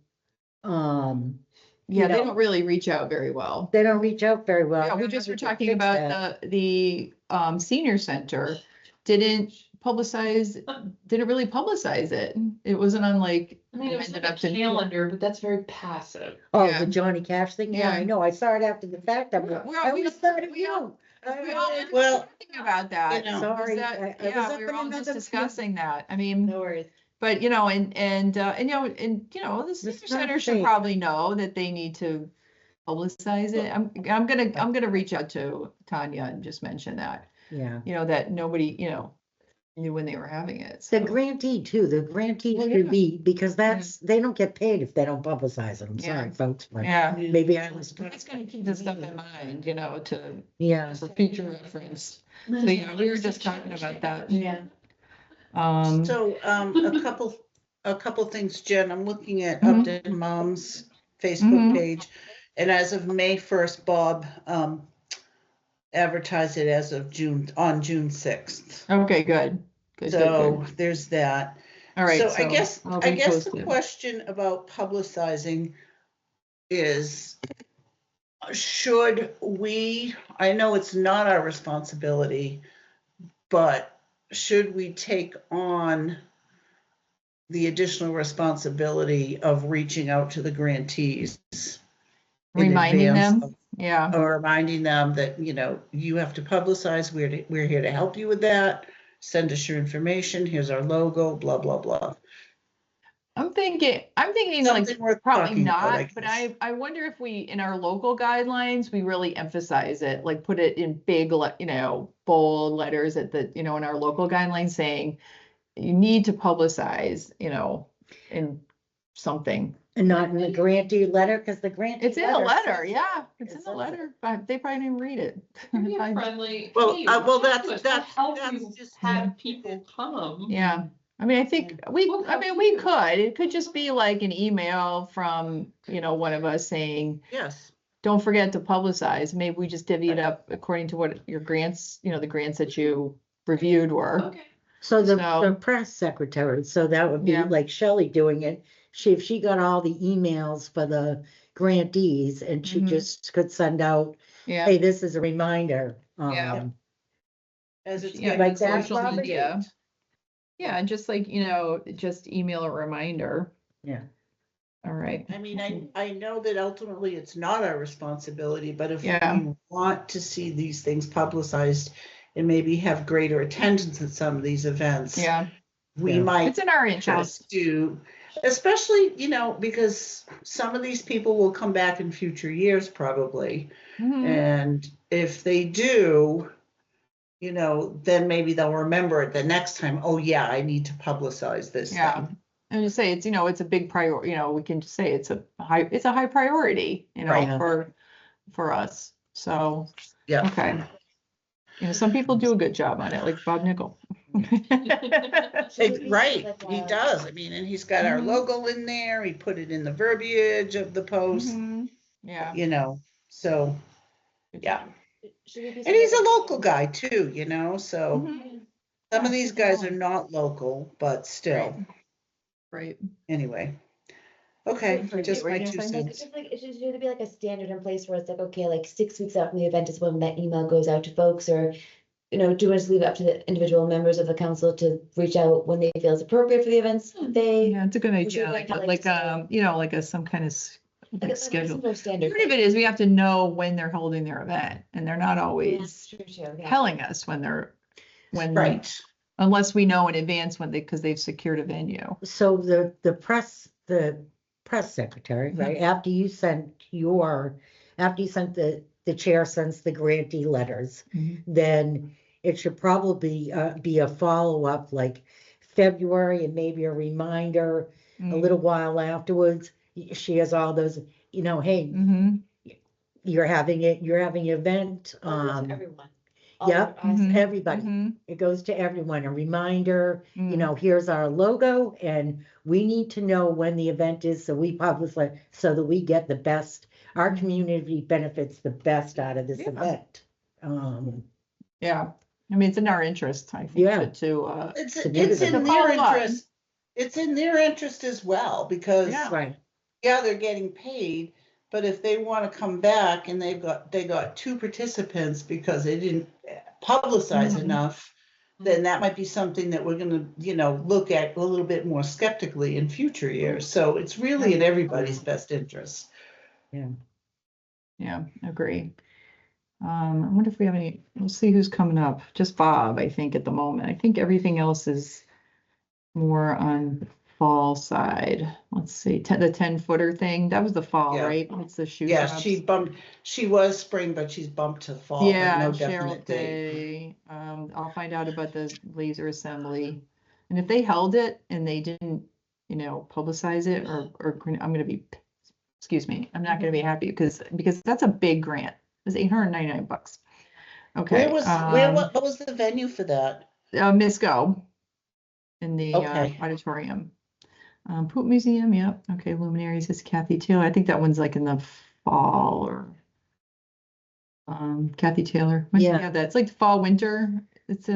Yeah, they know, don't really reach out very well. they don't reach out very well. Yeah, I we don't just know were if they talking fix about that. the senior center didn't really publicize it. It wasn't on like. I mean, it was ended like a up in- calendar, but that's very passive. Oh, Yeah. the Johnny Cash thing? Yeah, I Yeah. know. I saw it after the fact. I'm like, We I all- always thought of we all- you. We all ended up Well, talking about that. you know- Was Sorry, that- I was Yeah, up we in were all just another- discussing that. I mean, No worries. But, you know, and, the It's senior not center should safe. probably know that they need to publicize it. I'm gonna reach out to Tanya and just mention that, Yeah. that nobody, knew when they were having it. The So, grantee too, the grantee Well, should yeah. be, because they don't get paid if they don't publicize it. I'm Yeah. sorry, folks, but yeah, maybe I was, it's gonna keep this stuff in mind, to, yeah. as a future reference. So, yeah, we were just talking about that. Yeah. So, a couple things, Jen, I'm looking at Mhm. Upton Mom's Facebook Mhm. page. And as of May 1st, Bob, advertised it as of on June 6th. Okay, good. Good, So good. there's that. All right. So I guess I'll the repost it. question about publicizing is, should we, I know it's not our responsibility, but should we take on the additional responsibility of reaching out to the grantees? in Reminding advance them, yeah. Or reminding them that, you have to publicize, we're here to help you with that. Send us your information, here's our logo, blah, blah, blah. I'm thinking Something worth probably talking about, I not, but guess. I wonder if we, in our local guidelines, we really emphasize it, like put it in big, bold letters at the, in our local guidelines saying you need to publicize, in something. And not in the grantee letter, because the grantee. It's in the letter, says- yeah, it's in It the says letter, but they probably didn't read it. Maybe a friendly. Well, hey, well, we'll that's help that's you just- have people come. Yeah, I mean, I think we could, it could just be like an email from, one of us saying, Yes, don't forget to publicize. Maybe we just divvy it up according to what your grants, the grants that you reviewed were. Okay. So the So- press secretary, so that would be Yeah. like Shelley doing it. If she got all the emails for the grantees and she Mhm. just could send out, Yeah, hey, this is a reminder. Yeah. as it's Yeah, getting like that, closer to the Robert? Yeah. date. yeah, and just like, just email a reminder. Yeah. All right. I mean, I know that ultimately it's not our responsibility, but if Yeah. we want to see these things publicized and maybe have greater attendance at some of these events, Yeah, we Yeah. might it's in our interest. just do, especially, because some of these people will come back in future years probably. Mhm. And if they do, then maybe they'll remember it the next time. Oh yeah, I need to publicize this Yeah. thing. And just say it's, it's a big priority, we can just say it's a high priority, Right. for us. So, Yeah. okay. Some people do a good job on it, like Bob Nickel. Right, he does. I mean, and he's got our Mhm. logo in there. He put it in the verbiage of the post, Mhm. Yeah. So, Good yeah. job. And he's a local guy too, so Mhm. some Yeah, of these keep it guys going. are not local, but still, Right. anyway. Okay, just Were you my gonna 2 say Like, cents. it's like, it should be like a standard in place where it's like, okay, like 6 weeks out from the event is when that email goes out to folks, or, do you want to just leave it up to the individual members of the council to reach out when they feel it's appropriate for the events? They, Yeah, it's a good we should idea, get that, like, like, some kind of like a schedule. similar standard. Part of it is we have to know when they're holding their event, and they're not Yeah, always true, yeah. telling us Right. unless we know in advance because they've secured a venue. So the press secretary, right, after you sent the chair sends the grantee letters, Mhm. then it should probably be a follow-up like February and maybe a reminder a little while afterwards. She has all those, hey, Mm-hmm. you're having an event. Everyone. Yep, Mhm. everybody. Mm-hmm. It goes to everyone, a reminder, Mm. here's our logo, and we need to know when the event is, so we publicize, so that we get the best, our community benefits the best out of this Yeah. event. Yeah, I mean, it's in our interest, I think, Yeah. to It's To do it's that. in To their follow up. interest. It's in their interest as well, because Yeah. Right, they're getting paid, but if they want to come back and they got 2 participants because they didn't publicize Mhm. enough, then that might be something that we're going to, look at a little bit more skeptically in future years. So it's really in everybody's best interest. yeah, agree. I wonder if we have we'll see who's coming up. Just Bob, I think, at the moment. I think everything else is more on fall side. Let's see, the 10-footer thing, that was the fall, Yeah. right? It's the shoe Yeah, shops. she was spring, but she's bumped to fall, but Yeah, no Cheryl definite date. Day. I'll find out about the laser assembly. And if they held it and they didn't, publicize it or I'm gonna be, excuse me, I'm not gonna be happy because that's a big grant. It's $899. Okay. What was the venue for that? Miss Go in the Okay. auditorium. Poop Museum, yep. Okay, Luminaries is Kathy Taylor. I think that one's like in the fall or Kathy Taylor. When did we Yeah. have that? It's like fall, winter. It's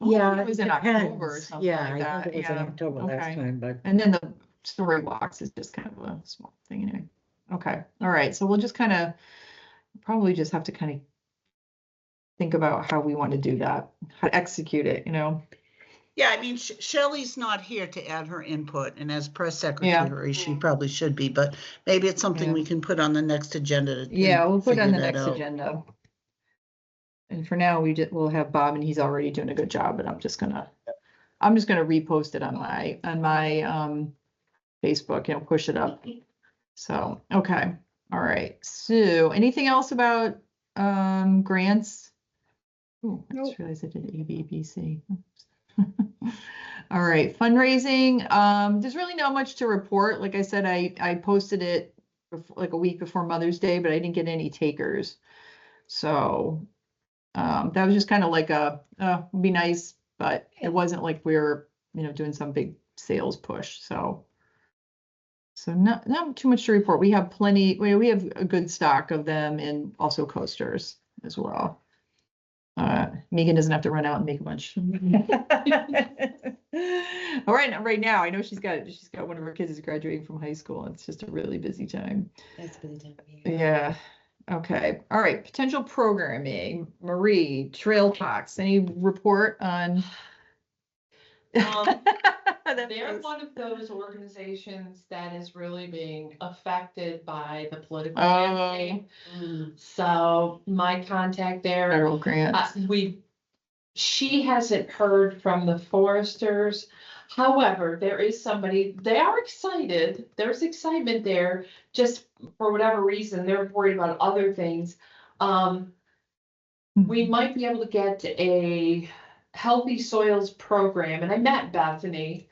Yeah, it was in depends. October or something Yeah, like I that. think it was in Yeah, October last okay. time, but And then the story walks is just kind of a small thing anyway. Okay, all right. So we'll just probably just have to kind of think about how we want to do that, how to execute it, Yeah, I mean, Shelley's not here to add her input, and as press secretary, she probably should be, but maybe it's something Yeah. we can put on the next agenda. Yeah, we'll put it on the figure that next out. agenda. And for now, we'll have Bob, and he's already doing a good job, but I'm just gonna repost it on my Facebook, push it up. So, okay, all right. So, anything else about grants? Oh, I just realized I did ABBC. All right, fundraising. There's really not much to report. Like I said, I posted it like a week before Mother's Day, but I didn't get any takers. So that was just kind of like would be nice, but it wasn't like we were, doing some big sales push. So not too much to report. We have plenty. We have a good stock of them and also coasters as well. Megan doesn't have to run out and make a bunch. All right, right now I know she's got one of her kids is graduating from high school. It's just a really busy time. That's really time of year. Yeah. Okay. All right. Potential programming. Marie, Trail Talks. Any report on? That They're face. one of those organizations that is really being affected by the political Oh. landscape. So my contact there, Federal grants. she hasn't heard from the foresters. However, there is somebody, they are excited, there's excitement there, just for whatever reason, they're worried about other things. We might be able to get a healthy soils program, and I met Bethany.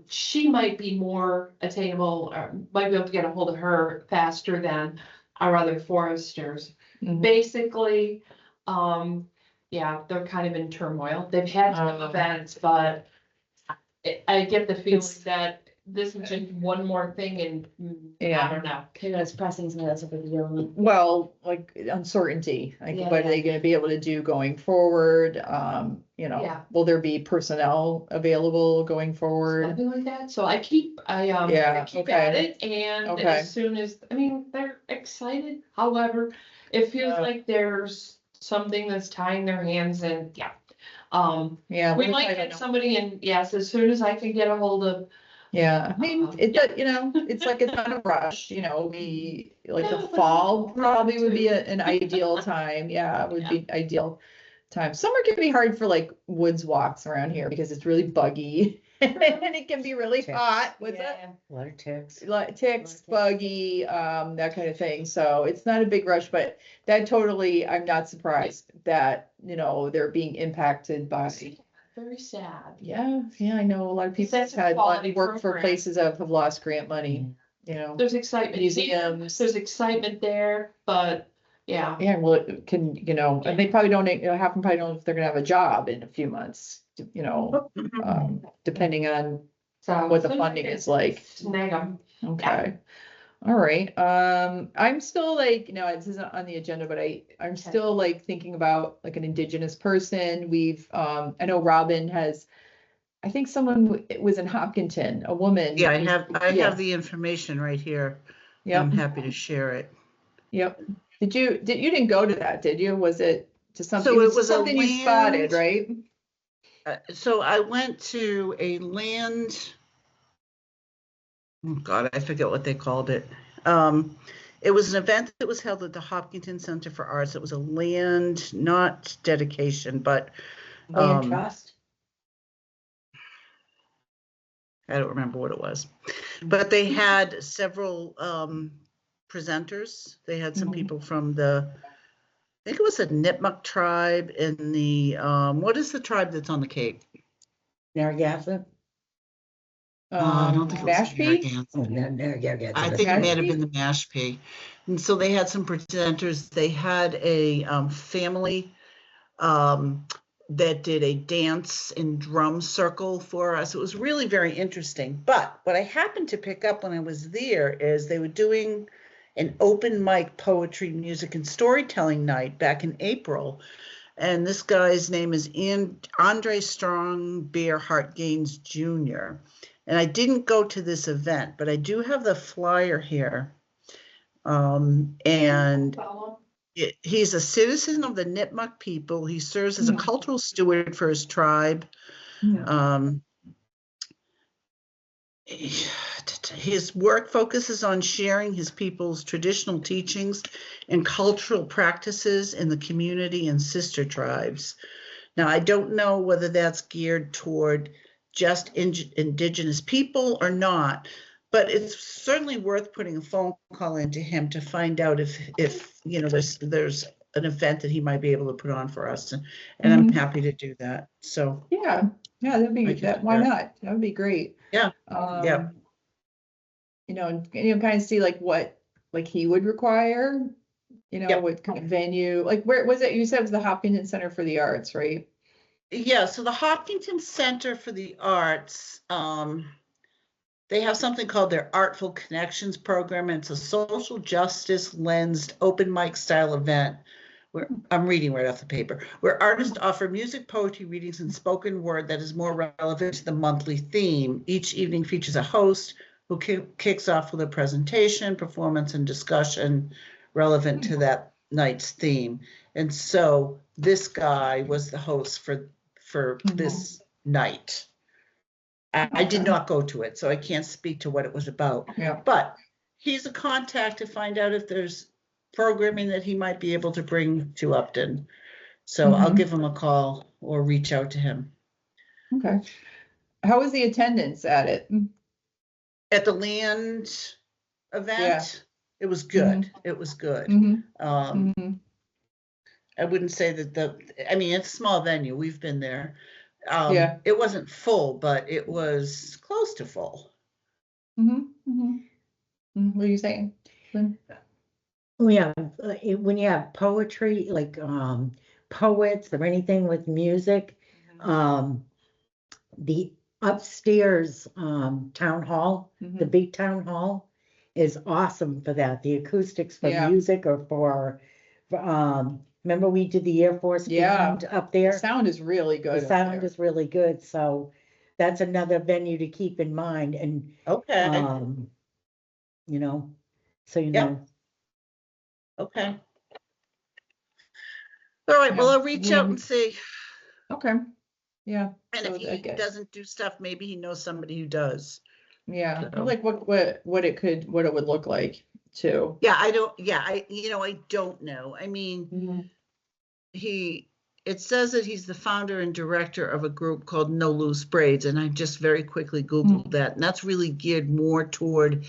She might be more attainable, or might be able to get a hold of her faster than our other foresters. Mhm. Basically, yeah, they're kind of in turmoil. They've had some Oh. events, but I get the feeling It's- that this is just one more thing and Yeah. I don't know. Okay, that's pressing some of that stuff with the deal. Well, like uncertainty, like Yeah, what are yeah. they gonna be able to do going forward? Yeah. Will there be personnel available going forward? Something like that. So I keep Yeah, keep okay. at it, and Okay. as soon as, I mean, they're excited. However, it feels Yeah. like there's something that's tying their hands, and yeah. Yeah. We we'll might try to get know. somebody, and yes, as soon as I can get a hold of. Yeah, I mean, it's like it's not a rush, we, like the fall probably would be an ideal time. Yeah, it would be ideal time. Summer can be hard for like woods walks around here because it's really buggy and it can be really Ticks. hot. What's that? Yeah. a lot of ticks. Like ticks, buggy, that kind of thing. So it's not a big rush, but that totally, I'm not surprised that, they're being impacted by. Very sad. Yeah, I know a lot of people That's have a had quality worked for program. places that have lost grant money, There's excitement. museums. There's excitement there, but yeah. Yeah, well, it can, and they probably don't, half them probably don't know if they're gonna have a job in a few months, depending on So what the soon as I funding can is like. Snag them. Okay. All right. I'm still like, this isn't on the agenda, but I'm still like thinking about like an Indigenous person. I know Robin has, I think someone was in Hopkinton, a woman. Yeah, I Yeah. have the information right here. Yep. I'm happy to share it. Yep. You didn't go to that, did you? Was it to something? So it was a something you spotted, land- right? So I went to a land. Oh God, I forget what they called it. It was an event that was held at the Hopkinton Center for Arts. It was a land, not dedication, but Land trust. I don't remember what it was. But they had several presenters. They had some Mhm. people from the, I think it was a Nipmuc tribe in the, what is the tribe that's on the Cape? Narragansett? I don't think it was Mashpee? Narragansett. Oh, Narragansett. I think it may have Mashpee? been the Mashpee. And so they had some presenters. They had a family that did a dance and drum circle for us. It was really very interesting. But what I happened to pick up when I was there is they were doing an open mic poetry, music, and storytelling night back in April. And this guy's name is Andre Strong Bear Hart Gaines Jr. And I didn't go to this event, but I do have the flyer here. And he's a citizen of the Nipmuc people. He serves as a cultural steward for his tribe. His work focuses on sharing his people's traditional teachings and cultural practices in the community and sister tribes. Now, I don't know whether that's geared toward just indigenous people or not, but it's certainly worth putting a phone call into him to find out if you know there's an event that he might be able to put on for us, and I'm happy to do that. So Yeah, that'd be I could that. do Why that. not? That would be great. Yeah. Yeah. You know, and kind of see like what he would require. You know, Yep. what kind of venue? Like, where was it? You said it was the Hopkinton Center for the Arts, right? Yeah, so the Hopkinton Center for the Arts, they have something called their Artful Connections program. And it's a social justice lensed open mic style event where I'm reading right off the paper, where artists offer music, poetry, readings, and spoken word that is more relevant to the monthly theme. Each evening features a host who kicks off with a presentation, performance, and discussion relevant to that night's theme. And so this guy was the host for this night. I did not go to it, so I can't speak to what it was about. Yeah. But he's a contact to find out if there's programming that he might be able to bring to Upton. So I'll give him a call or reach out to him. Okay. How was the attendance at it? At the land event, it was good. It was good. I wouldn't say that I mean, it's a small venue. We've been there. It wasn't full, but it was close to full. What are you saying, Lynn? Oh, yeah, when you have poetry, like poets or anything with music, the upstairs town hall, the big town hall is awesome for that. The acoustics for music or for remember we did the Air Force band up there? The sound is really good. The sound is really good. So that's another venue to keep in mind. And you know, so you know. Okay. All right. Well, I'll reach out and see. Okay. Yeah. And if he doesn't do stuff, maybe he knows somebody who does. Yeah. So. Like what it would look like too. Yeah, I don't know. I mean, it says that he's the founder and director of a group called No Loose Braids. And I just very quickly Googled that. And that's really geared more toward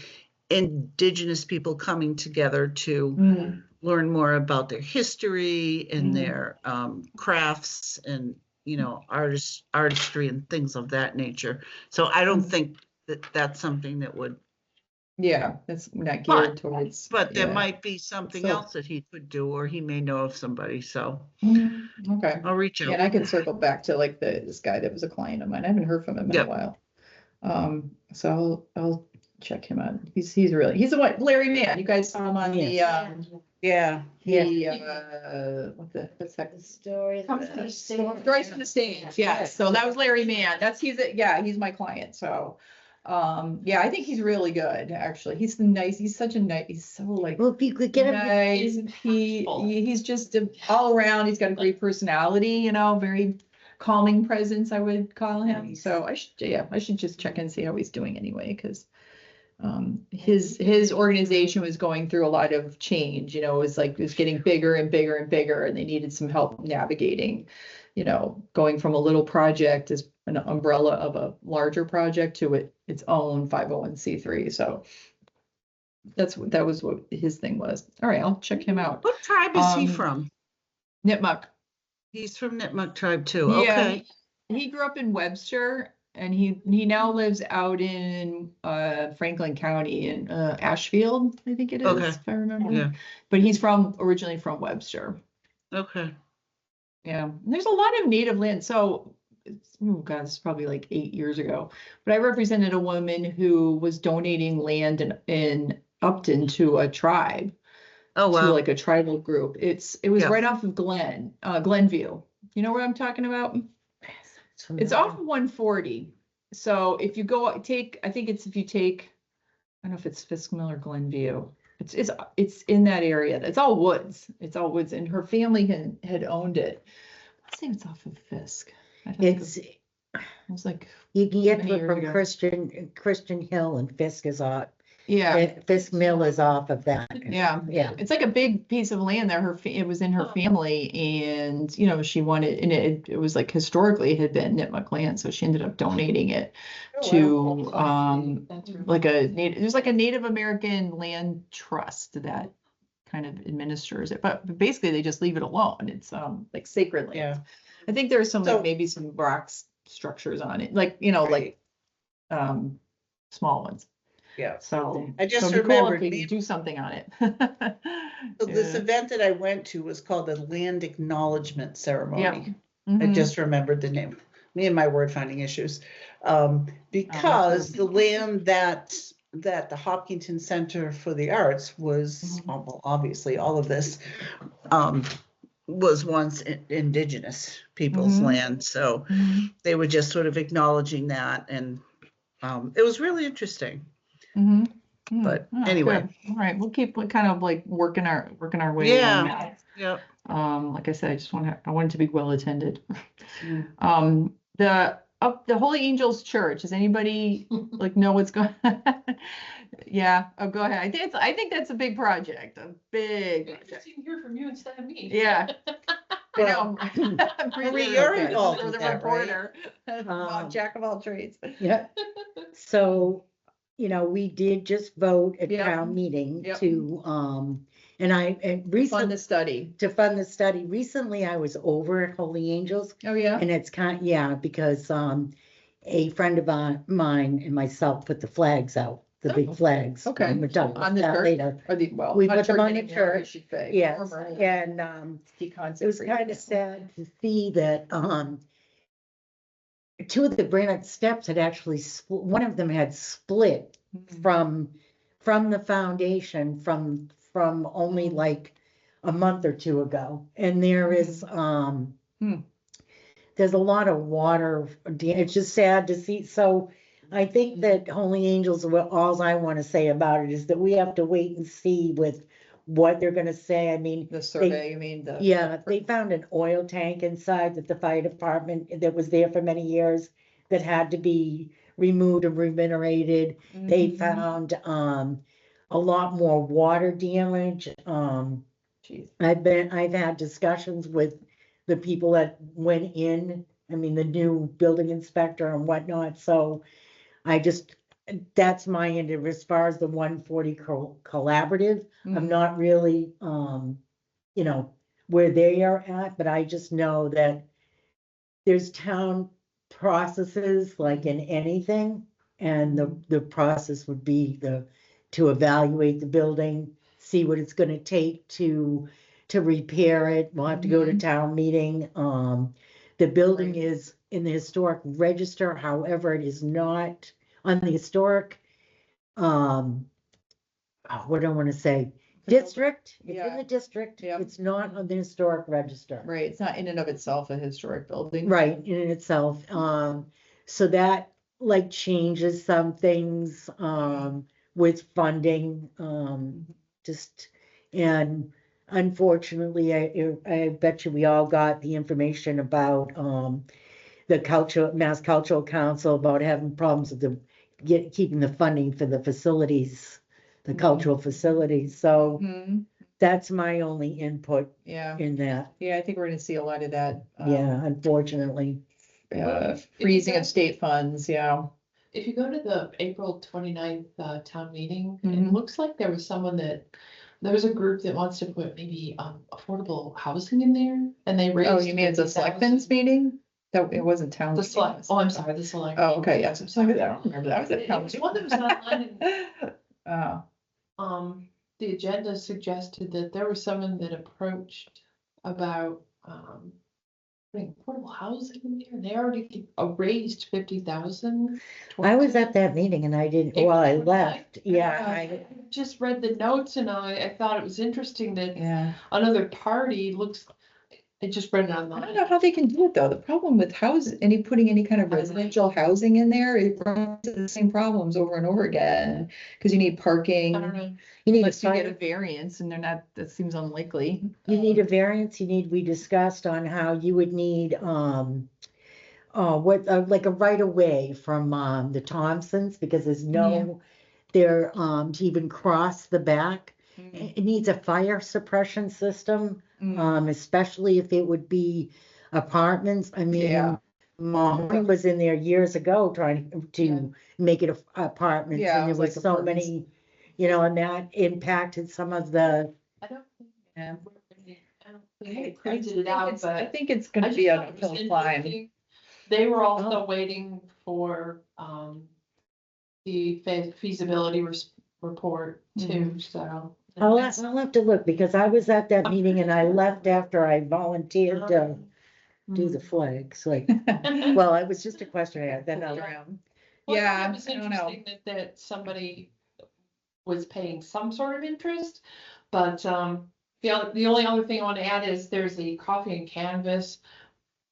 indigenous people coming together to learn more about their history and their crafts and, you know, artistry and things of that nature. So I don't think that that's something that would. Yeah, that's not geared towards. But there might be something else that he could do, or he may know of somebody. So okay, I'll reach out. Yeah, and I can circle back to like this guy that was a client of mine. I haven't heard from him in a while. So I'll check him out. He's the one, Larry Mann. You guys saw him on the what's that? Stories Stories from the Stage. Yeah. So that was Larry Mann. He's my client. So I think he's really good, actually. He's nice. He's such a nice, he's so like, well, if you could get him nice. He's just all around. He's got a great personality, you know, very calming presence, I would call him. Nice. So I should just check and see how he's doing anyway, because his organization was going through a lot of change. You know, it was getting bigger and bigger and bigger, and they needed some help navigating, you know, going from a little project as an umbrella of a larger project to its own 501c3. So that was what his thing was. All right, I'll check him out. What tribe is he Um, from? Nipmuc. He's from Nipmuc tribe too. Yeah, Okay. he grew up in Webster and he now lives out in Franklin County in Ashfield, I think it is, Okay. if I remember. Yeah. But he's originally from Webster. Okay. Yeah, and there's a lot of native land. So, oh God, this is probably like 8 years ago. But I represented a woman who was donating land in Upton to a tribe, Oh, to wow. like a tribal group. It was Yeah. right off of Glenview. You know what I'm talking about? It's off of 140. So if you go I think if you take, I don't know if it's Fisk Mill or Glenview. It's in that area. It's all woods. It's all woods, and her family had owned it. I think it's off of Fisk. I'd have to It's, go- it was like, you can get many to it years from ago. Christian Hill and Fisk is off. yeah, Fisk Mill is off of that. yeah. Yeah. It's like a big piece of land there. It was in her family, and she wanted, and it was like historically it had been Nipmuc land, so she ended up donating it to like there's like a Native American land trust that kind of administers it, but basically they just leave it alone. It's like sacred land. Yeah. I think there's some So- like maybe some rocks structures on it, like like small ones. Yeah. So I just so it'd be cool if remembered we me- could do something on it. So this Yeah. event that I went to was called the Land Acknowledgement Ceremony. I Mhm. just remembered the name. Me and my word finding issues. Oh, Because the land that the Hopkinton Center for the Arts was, Mhm. well, obviously all of this, was once indigenous people's Mhm. land. So Mhm. they were just sort of acknowledging that, and it was really interesting. Mhm. Mhm. But Oh, anyway. good. All right, we'll keep kind of like working our way along that. Yep. Like I said, I want it to be well attended. Mm. The Holy Angels Church, does anybody like know what's going? Yeah, go ahead. I think that's a big project, a big project. Interesting to hear from you instead of me. Yeah. I know. I'm pretty Marie, sure you're of that. involved You're with the that, right? reporter. Jack of all trades. Yeah. So, we did just vote at Yep. town meeting Yep. to, and Fun recently, to study. to fund the study. Recently, I was over at Holy Angels, Oh, yeah? and it's because, a friend of mine and myself put the flags out, the Oh, big flags. okay. We're talking On about the that church? later. Well, We not put them on the anymore, I church. should say. Yes, Former and, it was deconsecrated. kind of sad to see that, two of the granite steps had actually, one of them had split Mhm. from the foundation from only like a month or two ago. And there is, Hmm. there's a lot of water, it's just sad to see. So I think that Holy Angels, all I want to say about it is that we have to wait and see with what they're gonna say. I mean, The survey, you mean the? yeah, they found an oil tank inside that the fire department that was there for many years that had to be removed and remunerated. They Mhm. found a lot more water damage. Jeez. I've had discussions with the people that went in, I mean, the new building inspector and whatnot, so that's my end of, as far as the 140 collaborative. I'm Mhm. not really, where they are at, but I just know that there's town processes like in anything. And the process would be to evaluate the building, see what it's gonna take to repair it. We'll have to go to Mhm. town meeting. The building Right. is in the historic register, however, it is not on the historic, what do I wanna say? District, it's in Yeah. the district, Yep. it's not on the historic register. Right, it's not in and of itself a historic building. Right, in itself, so that like changes some things, with funding, just, and unfortunately, I bet you we all got the information about, the Mass Cultural Council about having problems with keeping the funding for the facilities, the cultural facilities, so Mhm. that's my only input Yeah, in that, yeah, I think we're gonna see a lot of that. yeah, unfortunately. freezing of state funds, yeah. If you go to the April 29th town meeting, Mhm. it looks like there was someone there's a group that wants to put maybe affordable housing in there, and they raised. Oh, you mean it's a selectmen's 50,000. meeting? That, it wasn't town. The meeting, select, was oh, I'm it? sorry, the select. Oh, okay, yes, I'm sorry, I don't remember, that was It at town. was one that was online, Uh, the agenda suggested that there was someone that approached about, putting affordable housing in there, and they already raised 50,000. I was at that meeting and I didn't, well, I left, yeah, I just read the notes and I thought it was interesting that yeah, another party looks, I just read it I don't online. know how they can do it though, the problem with putting any kind of residential housing in there, it runs into the same problems over and over again. Cause you need parking, I don't know. you need a unless you get a fire, variance, and that seems unlikely. you need a variance, we discussed on how you would need, like a right of way from, the Thompsons, because there's no, there, to even cross the back. It needs a fire suppression system, especially if it would be apartments. I mean, Yeah. Mom was in there years ago trying Yeah. to make it apartments, Yeah, and it there was was like so apartments. many, and that impacted some of the, I don't think. Yeah. I don't think they printed it out, I but. think it's I gonna just be an thought it was uphill climb. interesting. They were also Oh. waiting for, the feasibility report too, so. I'll have to look, because I was at that meeting and I left after I volunteered to do the flags, like, well, I was just a question I had, then I. Well, I thought Yeah, it was I don't know. interesting that somebody was paying some sort of interest, but, the only other thing I want to add is there's a coffee and canvas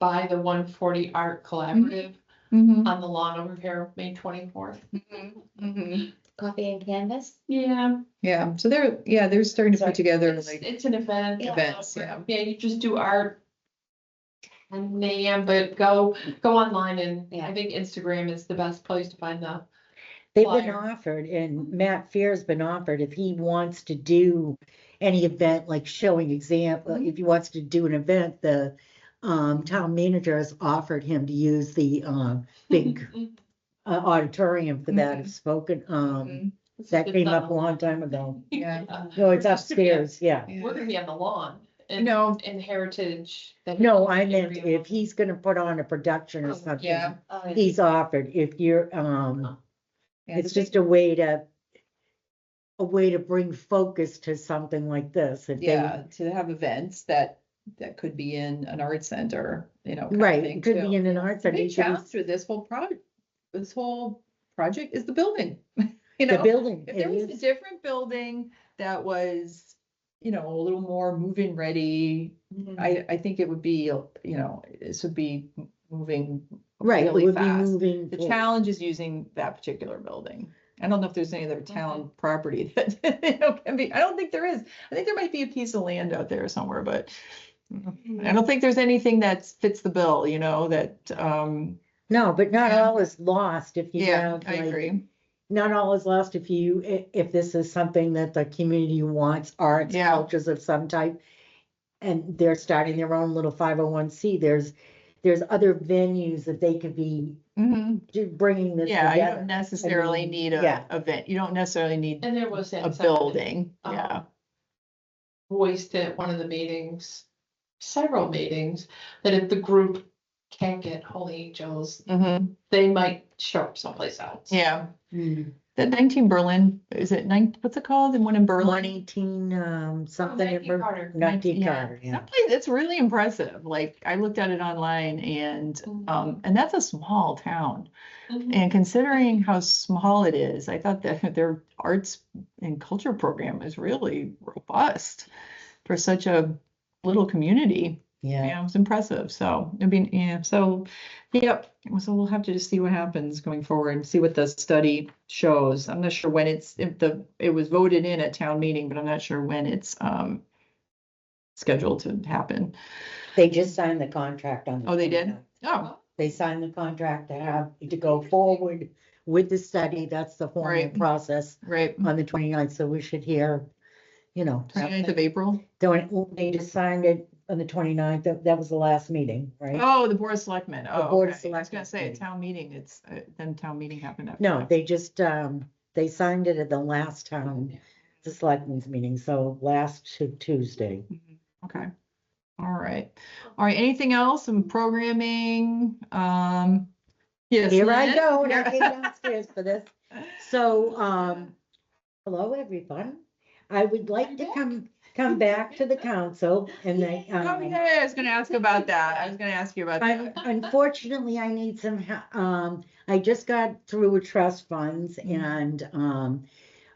by the 140 Art Collaborative Mhm, on the lawn over here, May 24th. mhm, mhm. Coffee and canvas. Yeah. Yeah, so they're starting to put together like It's an event. events, yeah. Yeah, you just do art. 10 a.m., but go online and Yeah. I think Instagram is the best place to find the. They've been flyer. offered, and Matt Fear's been offered, if he wants to do any event, like showing example, if he wants to do an event, the town manager has offered him to use the big auditorium for that, Mhm. if spoken, Mhm. that came up a long time ago. Yeah. No, it's We're just gonna be on- upstairs, yeah. We're gonna be on the lawn. And, No. and Heritage. that- No, I meant if he's gonna put on a production or something, Yeah. Oh, yeah. he's offered, if you're, Yeah, it's the just a way to bring focus to something like this. If they- Yeah, to have events that could be in an art center, kind of Right, thing, it could too. be in an art The center. big you could- challenge with this whole project is the building. The building. If there it was a is- different building that was, a little more move-in ready, I think it would be, this would be moving Right, it really would be fast. moving. The forward. challenge is using that particular building. I don't know if there's any other town property that, can be, I don't think there is. I think there might be a piece of land out there somewhere, but I don't think there's anything that fits the bill, that, No, but not Yeah. all is lost if you yeah, have, I like, agree. not all is lost if this is something that the community wants, arts, Yeah. cultures of some type. And they're starting their own little 501c. There's other venues that they could be Mhm. bringing this Yeah, you together. don't necessarily mean, need yeah. a event. You don't necessarily need And there was that. a side that, building. Yeah. Voiced at one of the meetings, several meetings, that if the group can't get Holy Angels, Mhm. they might show up someplace else. Yeah. Mm. The 19 Berlin, is it what's it called? The one in Berlin? 118, something. 19 Carter. 19 Yeah. Carter, yeah. That place, it's really impressive. Like, I looked at it online and that's a small town. Mhm. And considering how small it is, I thought that their arts and culture program is really robust for such a little community. Yeah. Yeah, it was impressive. So, yep. So we'll have to just see what happens going forward and see what the study shows. I'm not sure when it was voted in at town meeting, but I'm not sure when it's scheduled to happen. They just signed the contract on. the Oh, they did? 29th. Oh, They signed the contract to go forward with the study. That's the formal Right. process right. on the 29th. So we should hear, 29th of April. they just signed it on the 29th. That was the last meeting, right? Oh, the Board of Selectmen. Oh, Board of okay. I was gonna Selectmen say a meeting. town meeting, then town meeting happened after No, that. they just, they signed it at the last town, the selectmen's meeting, so last Tuesday. Mhm. Okay. All right. All right. Anything else? Some programming? Yes. Here I Lynn? go, and I Yeah. came downstairs for this. So, hello, everyone. I would like to come back to the council and they, Oh, yeah, I was gonna ask about that. I was gonna ask you about that. unfortunately, I need some, I just got through with trust funds and,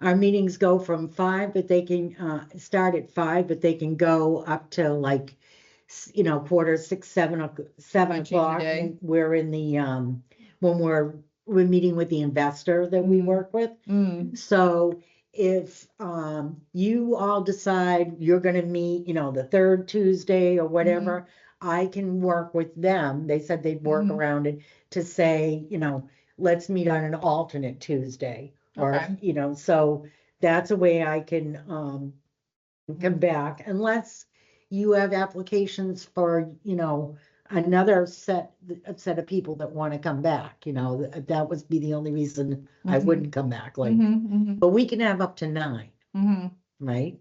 our meetings go from 5, but they can, start at 5, but they can go up to like, quarter 6, 7, 7 Might change the o'clock. day. when We're in the, when we're meeting with the investor that we work with. Mm, So if you all decide you're gonna meet, the third Tuesday or whatever, I can work with them. They said they'd work Mhm. around it to say, let's meet on an alternate Tuesday. Or, Okay. so that's a way I can come back unless you have applications for, another set of people that want to come back, that would be the only reason I Mhm. wouldn't come back, like, mhm, but we can have up to 9, mhm. right?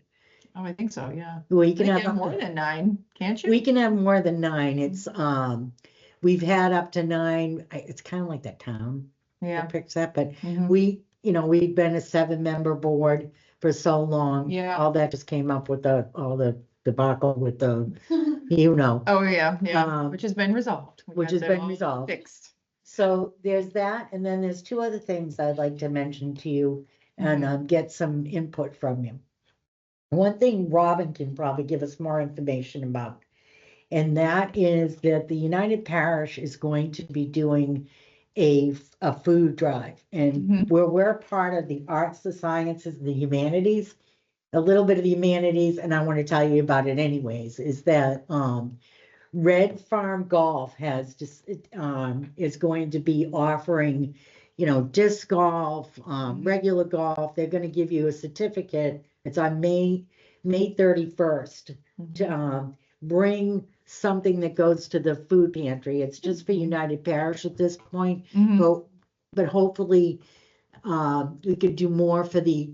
Oh, I think so, yeah. We I can think have you have up more to, than 9, can't you? we can have more than 9. It's we've had up to 9. It's kind of like that town Yeah. that picks that, but Mhm. we've been a 7-member board for so long. Yeah. All that just came up with all the debacle with the, Oh, yeah, yeah, Um, which has been resolved. We which got has that been all resolved. Fixed. So there's that, and then there's 2 other things I'd like to mention to you and get some input from you. One thing Robin can probably give us more information about, and that is that the United Parish is going to be doing a food drive, and where we're part of the arts, the sciences, the humanities, a little bit of the humanities, and I want to tell you about it anyways, is that Red Farm Golf has just is going to be offering, disc golf, regular golf. They're going to give you a certificate. It's on May 31st to bring something that goes to the food pantry. It's just for United Parish at this point, but hopefully we could do more for the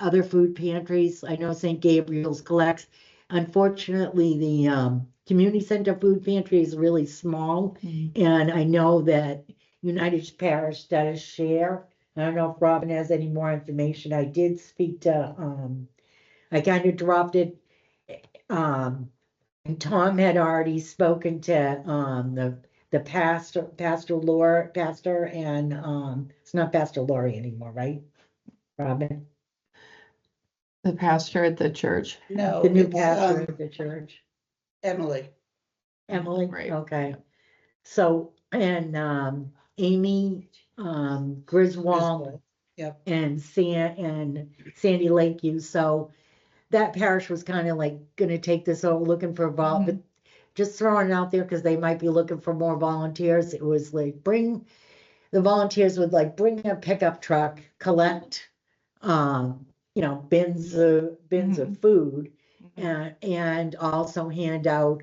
other food pantries. I know St. Gabriel's collects. Unfortunately, the community center food pantry is really small, and I know that United Parish does share. I don't know if Robin has any more information. I did speak to, I kind of dropped it. And Tom had already spoken to the pastor, and it's not Pastor Lori anymore, right? Robin? The pastor at the church. No, The new it's, pastor of the church. Emily. Emily, Right. okay. So, and Amy Griswold Yep. and Sandy Lakeview. So that parish was kind of like gonna take this over, looking for but just throwing it out there because they might be looking for more volunteers. It was like the volunteers would like bring a pickup truck, collect bins of food, and also hand out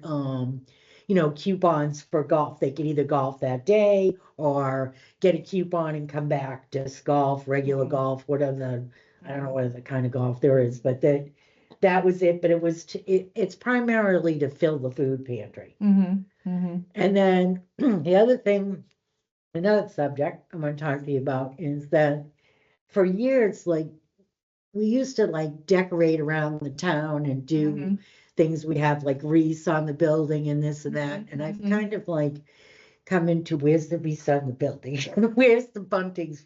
coupons for golf. They could either golf that day or get a coupon and come back, disc golf, regular golf, whatever I don't know what the kind of golf there is, but that was it. But it was it's primarily to fill the food pantry. And then the other thing, another subject I'm going to talk to you about is that for years, like, we used to like decorate around the town and do things. We have like wreaths on the building and this and that. And I've kind of like come into, where's the wreaths on the building? Where's the buntings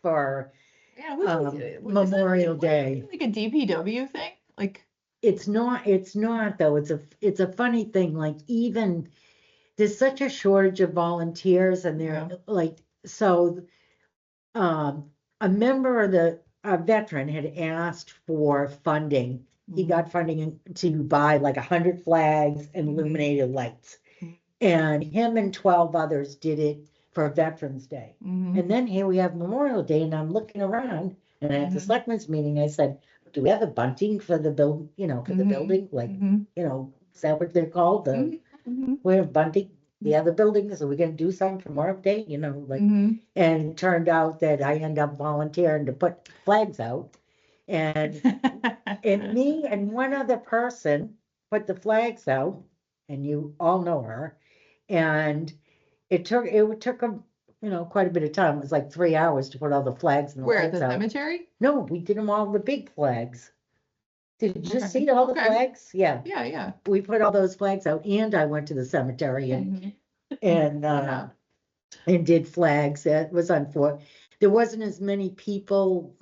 for Yeah, Memorial Day? Like a DPW thing? Like, It's not though. It's a funny thing. Like, even there's such a shortage of volunteers, and they're like, so a member of a veteran had asked for funding. He got funding to buy like 100 flags and illuminated lights. And him and 12 others did it for Veterans Day. And then here we have Memorial Day, and I'm looking around, and at the selectmen's meeting, I said, do we have a bunting for the build, for the Mhm. building? Like, Mhm. is that what they're called? Mhm. Mhm. We have bunting, the other buildings, are we gonna do something for Memorial Day, like, Mhm. and it turned out that I end up volunteering to put flags out. And me and one other person put the flags out, and you all know her. And it took them, quite a bit of time. It was like 3 hours to put all the flags and the Where, the lights out. cemetery? No, we did them all the big flags. Did you Okay. see all the Okay. flags? Yeah, Yeah, yeah. we put all those flags out, and I went to the cemetery and Mhm. and Yeah. and did flags. That was unfortunate. There wasn't as many people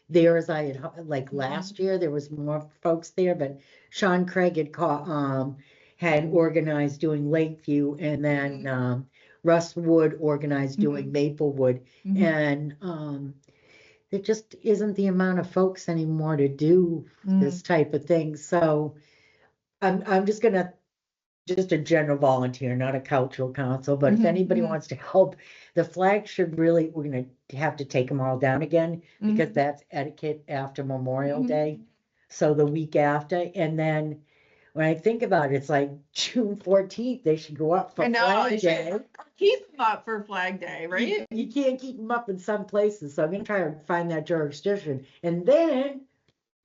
there as I had like last year. There was more folks there, but Sean Craig had organized doing Lakeview, and then Russ Wood organized doing Maplewood, Mhm. and there just isn't the amount of folks anymore to do this type of thing. So I'm just gonna just a general volunteer, not a cultural council, but if Mhm, anybody mhm. wants to help, the flag should really, we're gonna have to take them all down again, because Mhm. that's etiquette after Memorial Mhm. Day. So the week after, and then when I think about it, it's like June 14th, they should go up for I know, Flag they Day. should keep them up for Flag Day, right? You can't keep them up in some places, so I'm gonna try to find that jurisdiction, and then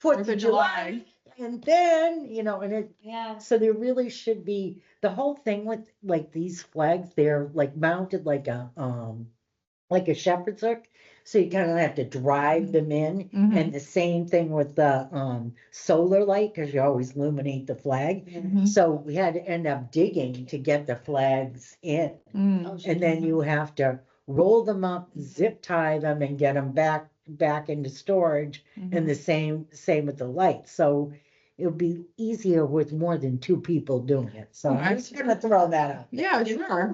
Fourth of July, and then, and it, Yeah. so there really should be, the whole thing with like these flags, they're like mounted like a shepherd's hook. So you kind of have to drive them in, Mhm. and the same thing with the solar light, because you always illuminate the flag. Mhm. So we had to end up digging to get the flags in, Mm. and then you have to roll them up, zip tie them, and get them back into storage. And the same with the lights. So it would be easier with more than two people doing it. So Oh, I'm just gonna throw that out. Yeah, sure.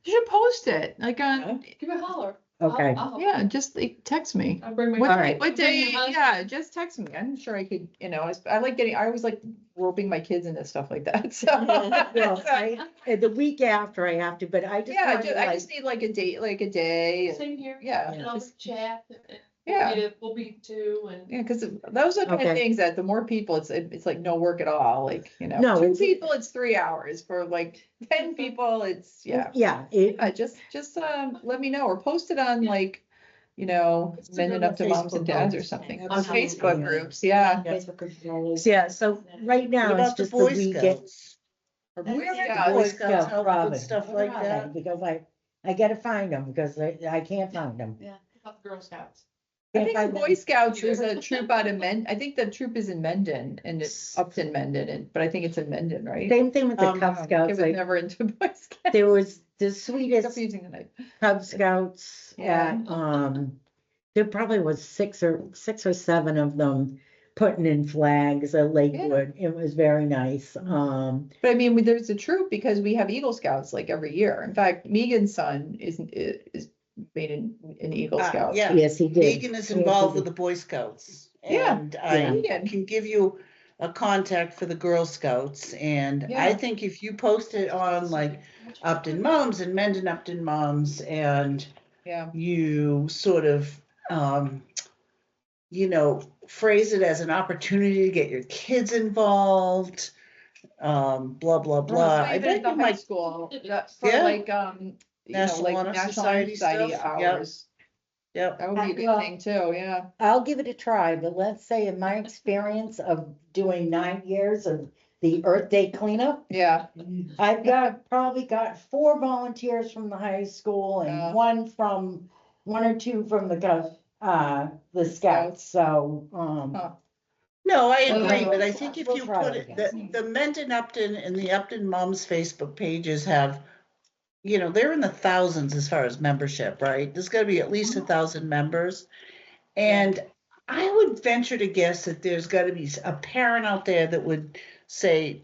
You should post it, like on, Give a holler. Okay. yeah, just like text me. I'll bring my. What All day, right. what Bring day, your husband. yeah, just text me. I'm sure I could, I like I always like roping my kids into stuff like that, so. Well, the week after I have to, but I just Yeah, wanted, I just need like a date, like a day. and- Same here. Yeah, And I'll just- chat. Yeah. We'll be two and. Yeah, because those are the kind of Okay. things that the more people, it's like no work at all, like, No, two it's- people, it's 3 hours, for like 10 people, it's, yeah. Yeah, Just let me know, or post it on like, Post it Mending on Up the to Moms and Facebook Dads or groups. something, on Absolutely. Facebook groups, yeah. Facebook groups. yeah, so right now What it's about the just the Boy weekend. Scouts? Or That's Boy it. The Scouts. Boy Boy Scouts Scouts, help Robin. with stuff like that. Because I gotta find them, because I can't find them. About the Girl Scouts. I think the Boy Scouts is a troop out of I think the troop is in Mendon, and it's Upton Mendon, but I think it's in Mendon, right? Same thing with the Um, Cub I Scouts, was never into Boy Scouts. there was the sweetest Confusing tonight. Cub Scouts Yeah. at, there probably was six or seven of them putting in flags at Lakewood. It was very nice. But I mean, there's a troop because we have Eagle Scouts like every year. In fact, Megan's son is made an Eagle Scout. Yeah. Yes, he did. Megan is Yes, he involved did. with the Boy Scouts. Yeah. And Yeah. I can give you a contact for the Girl Scouts. And I Yeah. think if you post it on like Upton Moms and Mendon Upton Moms, and Yeah. you sort of, phrase it as an opportunity to get your kids involved, blah, blah, blah. I bet the you high might, school, for Yeah. like, National like Honor National Society Society stuff. Yep. hours. yep. That would be a good Well- thing too, yeah. I'll give it a try, but let's say in my experience of doing 9 years of the Earth Day cleanup, Yeah, I've probably got 4 volunteers from the high school and Yeah. one or two from the Scouts. So, Huh. No, I Well, agree, but I we'll- think if we'll you try put it it, the Mendon Upton and the Upton Moms Facebook pages have, they're in the thousands as far as membership, right? There's gotta be at least 1,000 members. And I would venture to guess that there's gotta be a parent out there that would say,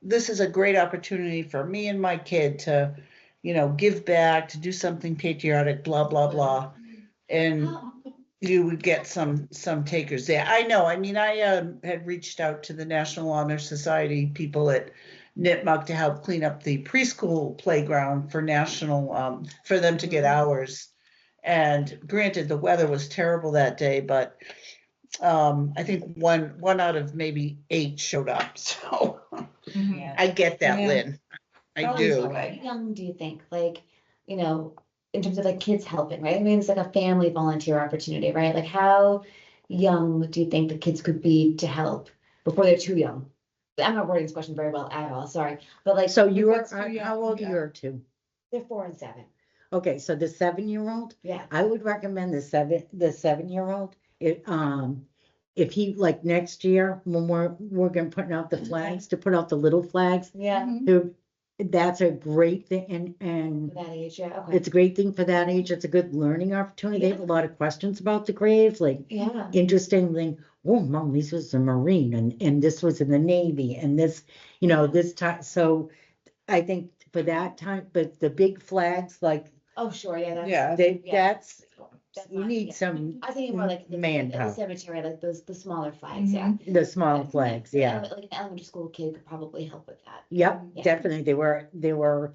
this is a great opportunity for me and my kid to, give back, to do something patriotic, blah, blah, blah. And you would get some takers there. I know. I mean, I had reached out to the National Honor Society people at Nipmuc to help clean up the preschool playground for for them to get hours. And granted, the weather was terrible that day, but I think one out of maybe 8 showed up, so Mhm. I get that, Yeah. Lynn. I Always do. the way. How young do you think, like, you know, in terms of like kids helping, right? I mean, it's like a family volunteer opportunity, right? Like how young do you think the kids could be to help before they're too young? I'm not wording this question very well at all, sorry, but like, So you are, what's too young? how old are Yeah. your two? they're 4 and 7, Okay, so the 7-year-old, yeah. I would recommend the 7-year-old. If he, like next year, when we're gonna put out the flags, to put out the little flags, Yeah, Mhm. that's a great thing, and for that age, yeah, okay. it's a great thing for that age. It's a good learning opportunity. They have a lot of questions about the graves, like Yeah, interesting thing. Oh, mom, this was a Marine and this was in the Navy and this, this time. So I think for that time, but the big flags, like oh, sure, yeah, that's. Yeah. Yeah. that's, That's you not- need yeah. some I was thinking more like the manpower. cemetery, like those, the smaller flags, yeah. The small flags, yeah. Like an elementary school kid could probably help with that. Yep, Yeah. definitely. They were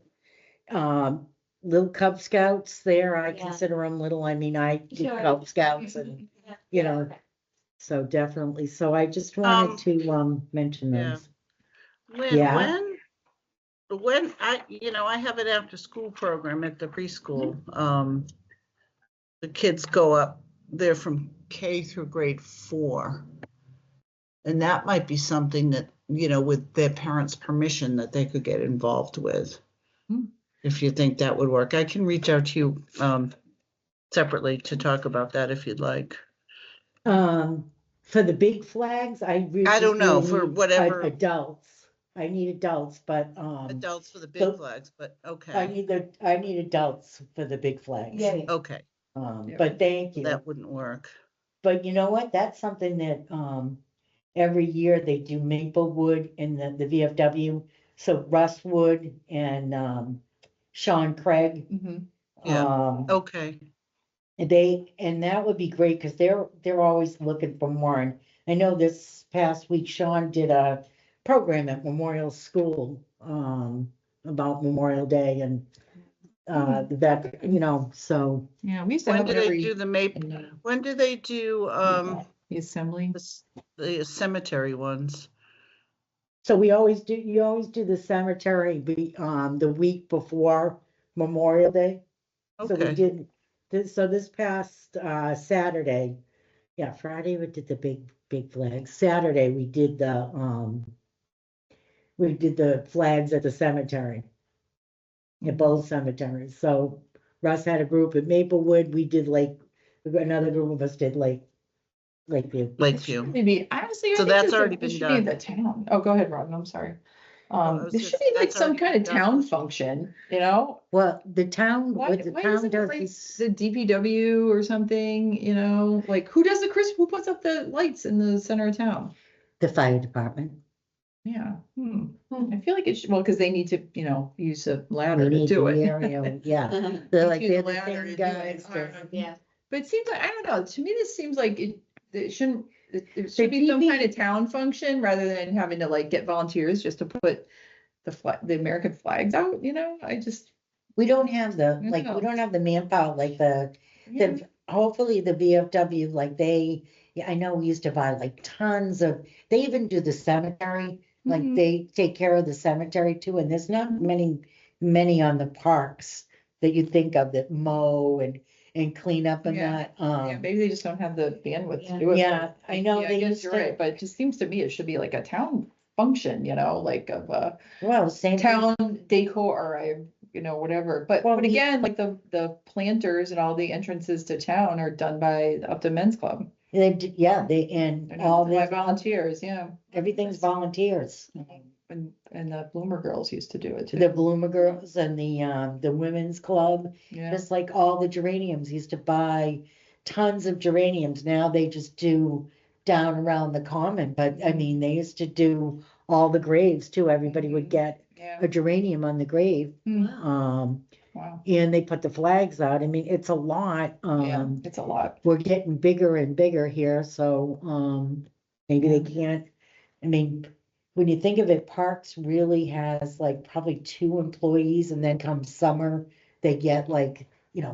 little Cub Scouts there. I Yeah. consider them little. I mean, I do Sure. Cub Scouts and, Okay. so definitely. So I just wanted to mention Yeah. those. Lynn, Yeah. when I have an after school program at the preschool. The kids go up there from K through grade 4. And that might be something that, with their parents' permission, that they could get involved with. Hmm. If you think that would work. I can reach out to you separately to talk about that if you'd like. For the big flags, I really I don't know, really for need whatever- adults. I need adults, but Adults for the big so- flags, but I okay, need adults for the big flags. Yeah, yeah. okay, Yeah. But thank you. that wouldn't work. But you know what? That's something that every year they do Maplewood in the VFW. So Russ Wood and Sean Craig. Mhm. Yeah. Um, Okay, and that would be great because they're always looking for more. And I know this past week Sean did a program at Memorial School about Memorial Day and that, so Yeah, we used to when have do it they every. do when do they do The assembly. the cemetery ones? so you always do the cemetery the week before Memorial Day. So we Okay, did this, so this past Saturday, yeah, Friday we did the big flags. Saturday we did the flags at the cemetery. At both cemeteries. So Russ had a group at Maplewood. We did another group of us did Lakeview. Lakeview. Maybe, honestly, I So think that's this already this been should be in done. the town. Oh, go ahead, Robin, I'm sorry. I was This just- should be like that's some already kind been of done. town function, you know? Well, the town, Why, what the why town isn't it does like is the DPW or something, you know? Like, who does who puts up the lights in the center of town? the fire department. Yeah, I feel like it should, well, because they need to, use a ladder We to need do the it. area, yeah. Uh-huh. They're Need like, to they're use the a ladder same to do guys. it. Yeah. But it seems like, I don't know, to me, this seems like it shouldn't, it should The be some DP kind of town function rather than having to like get volunteers just to put the American flags out, We don't have No. we don't have the manpower, Yeah. hopefully the VFW, I know we used to buy tons of, they even do the cemetery, Mhm. they take care of the cemetery too, and there's not many on the parks that you think of that mow and clean up and Yeah. that, Yeah, maybe they just don't have the bandwidth to Yeah. do it. Yeah, I know Yeah, they guess used you're to- right, but it just seems to me it should be like a town function, like of a well, same thing. town decor or whatever. But Well, but again, like the planters and all the entrances to town are done by the Upton Men's Club. And They're all done by this, volunteers, yeah. everything's volunteers. And the Bloomer Girls used to do it too. The Bloomer Girls and the Women's Club. Yeah. Just like all the geraniums, used to buy tons of geraniums. Now they just do down around the common, but I mean, they used to do all the graves too. Everybody would get Yeah. a geranium on the grave. Wow. Wow. And they put the flags out. I mean, it's a lot. Yeah, it's a lot. We're getting bigger and bigger here, so maybe they can't. I mean, when you think of it, Parks really has probably 2 employees, and then come summer, they get the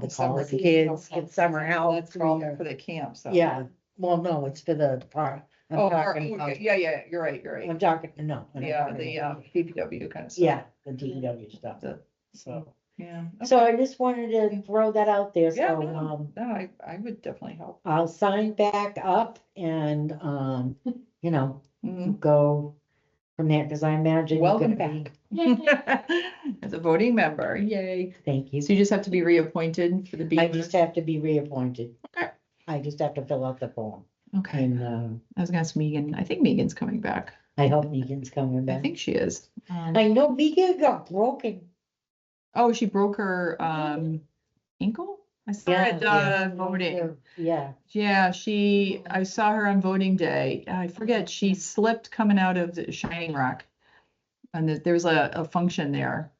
Summer college seasonal kids help. get summer help. That's for all for the camp, so. Yeah, well, no, it's for the park. I'm Oh, talking about, okay, yeah, you're right, I'm talking, no. I'm Yeah, talking the, about- DPW kind of stuff. Yeah, the DPW stuff, The- so. Yeah. So okay. I just wanted to throw that out there, Yeah, so, no, I would definitely help. I'll sign back up and, you know, Mhm. go from there, because I imagine. you're Welcome gonna back. be- As a voting member, yay. Thank you. So you just have to be reappointed for the I B. just have to be reappointed. Okay. I just have to fill out the form, Okay, and, I was gonna ask Megan, I think Megan's coming back. I hope Megan's coming I back. think she is. I know Megan got broken. Oh, she broke her, ankle? I saw it, voting. Yeah, Yeah, I saw her on voting day. I forget, she slipped coming out of the Shining Rock. And there was a function there.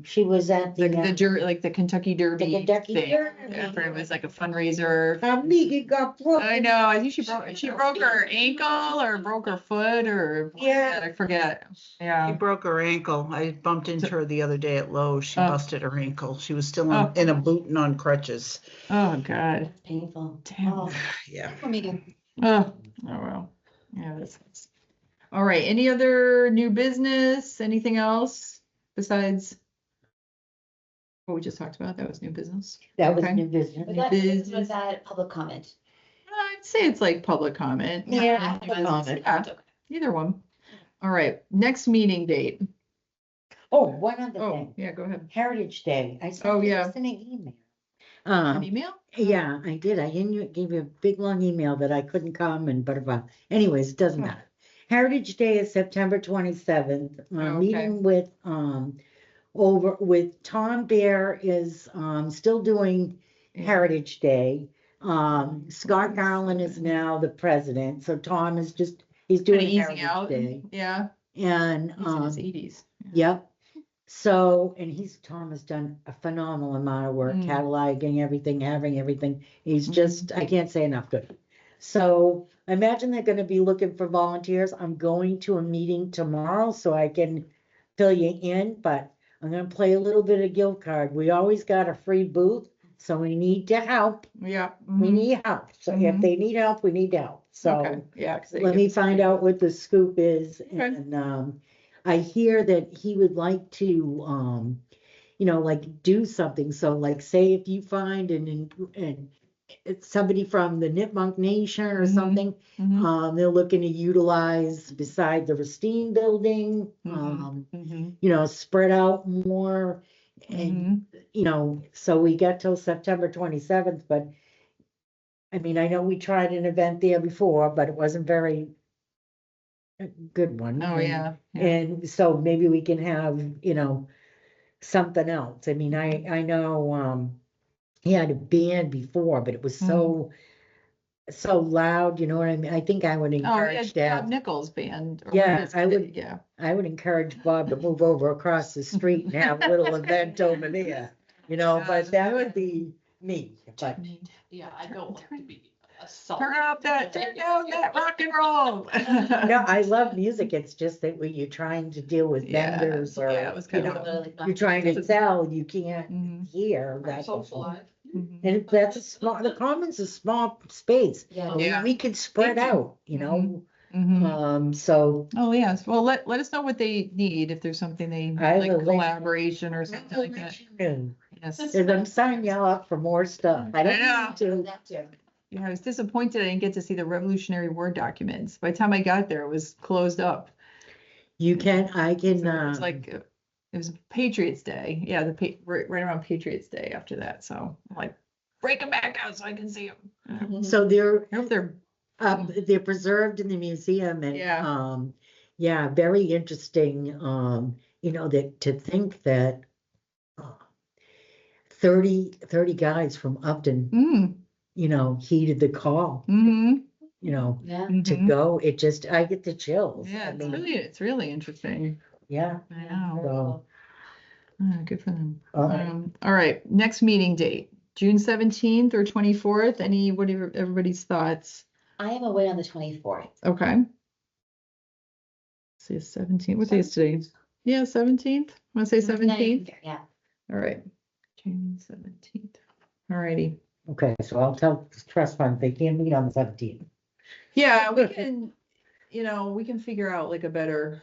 she was at The the, like the Kentucky Derby Kentucky thing. Derby. After it was like a fundraiser. Megan got broken. I know, I think she broke her ankle or broke her foot or. Yeah. I forget, She yeah. broke her ankle. I bumped into her the other day at Lowe's. She Oh. busted her ankle. She was still Oh. in a boot and on crutches. Oh, God. That's painful. Damn. Oh, Yeah. poor Megan. Oh, well, yeah, that's. All right, any other new business, anything else besides? What we just talked about, that was new business. That was Okay. new business. Was that, Business. was that public comment? I'd say it's like public comment. Yeah, New public business, comment. yeah, either one. All right, next meeting date. Oh, one other Oh, thing, yeah, go ahead. Heritage Day. I Oh, sent you yeah. this in an email. An email? Yeah, I did. gave you a big long email that I couldn't come and anyways, it doesn't Oh. matter. Heritage Day is September 27th. Okay. Meeting with Tom Bear is still doing Yeah. Heritage Day. Scott Garland is now the president, so Tom is he's Kinda doing easing Heritage out. Day. Yeah, And he's in his 80s. yep. So, and Tom has done a phenomenal amount of work, Mm. cataloging everything, having everything. He's Mhm. just, I can't say enough good. So I imagine they're gonna be looking for volunteers. I'm going to a meeting tomorrow so I can fill you in, but I'm gonna play a little bit of guild card. We always got a free booth, so we need to help. Yeah. We mhm. need help. So if Mhm. they need help, we need help. Okay, So yeah. 'Cause they let give me us- find out what the scoop is, Okay. and I hear that he would like to like do something. So like say if you find and it's somebody from the Nipmuc Nation or Mhm. something, Mhm, they're looking to utilize beside the Racine building, mhm, spread out more. And mhm. so we got till September 27th, but I mean, I know we tried an event there before, but it wasn't very a good one. Oh, yeah. yeah. And so maybe we can have, something else. I mean, I know, he had a band before, but it was so loud, you know what I mean? I think I would Oh, yeah, encourage to Bob have, Nichols band. or Yeah, his- I would- Yeah. I would encourage Bob to move over across the street and have a little event over there, but that would be me, but. Yeah, I don't want to be a salt. Turn down that rock and roll. No, I love music. It's just that when you're trying to deal with Yeah, vendors or, yeah, it was kind of. you're trying to sell, you can't Mhm, hear. That's all. Socialize. mhm. And that's the commons is small space. Yeah. Yeah. We could spread Thank you. out, Mhm. so Oh, yes. Well, let us know what they need, if there's something they, I like will let- collaboration or something like that. Yes. Cause I'm signing y'all up for more stuff. I don't know. need to. That too. Yeah, I was disappointed I didn't get to see the Revolutionary War documents. By the time I got there, it was closed up. I can, It's like, it was Patriots Day. Yeah, right around Patriots Day after that. So I'm like, break them back out so I can see them. so I hope they're, they're preserved in the museum and, yeah, very interesting, that to think that 30 guys from Upton, heeded the call, mm-hmm, Yeah. to go. I get the chills. yeah, I mean, it's really interesting. yeah. I know. So, Good for them. all right. All right, next meeting date, June 17th or 24th. What are everybody's thoughts? I am away on the 24th. Okay. See, 17th. What day is today? Yeah, 17th. Want to say 17th? Yeah. All right. June 17th. All righty. Okay, so I'll tell trust fund, they can't meet on the 17th. Yeah, we can, we can figure out like a better,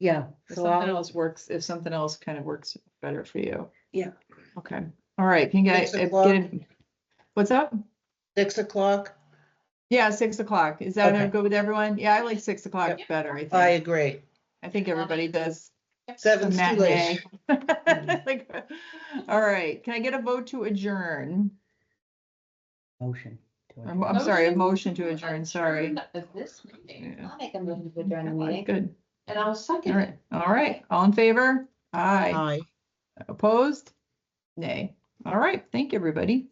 Yeah, if so something I'll, else works, if something else kind of works better for you. Yeah. Okay, all right, can you guys, 6 o'clock? what's up? 6 o'clock? Yeah, 6 o'clock. Is that Okay. good with everyone? Yeah, I like 6 o'clock Yep. better, I I think. agree. I think everybody does. 7's too late. Matinee. All right, can I get a vote to adjourn? motion. to I'm adjourn. sorry, a motion to adjourn, sorry. Of this meeting, Yeah. I'll make a motion to adjourn the All right, meeting. good. and I'll second All it. right, all right. All in favor? Aye. Aye. Opposed? Nay. All right, thank you, everybody.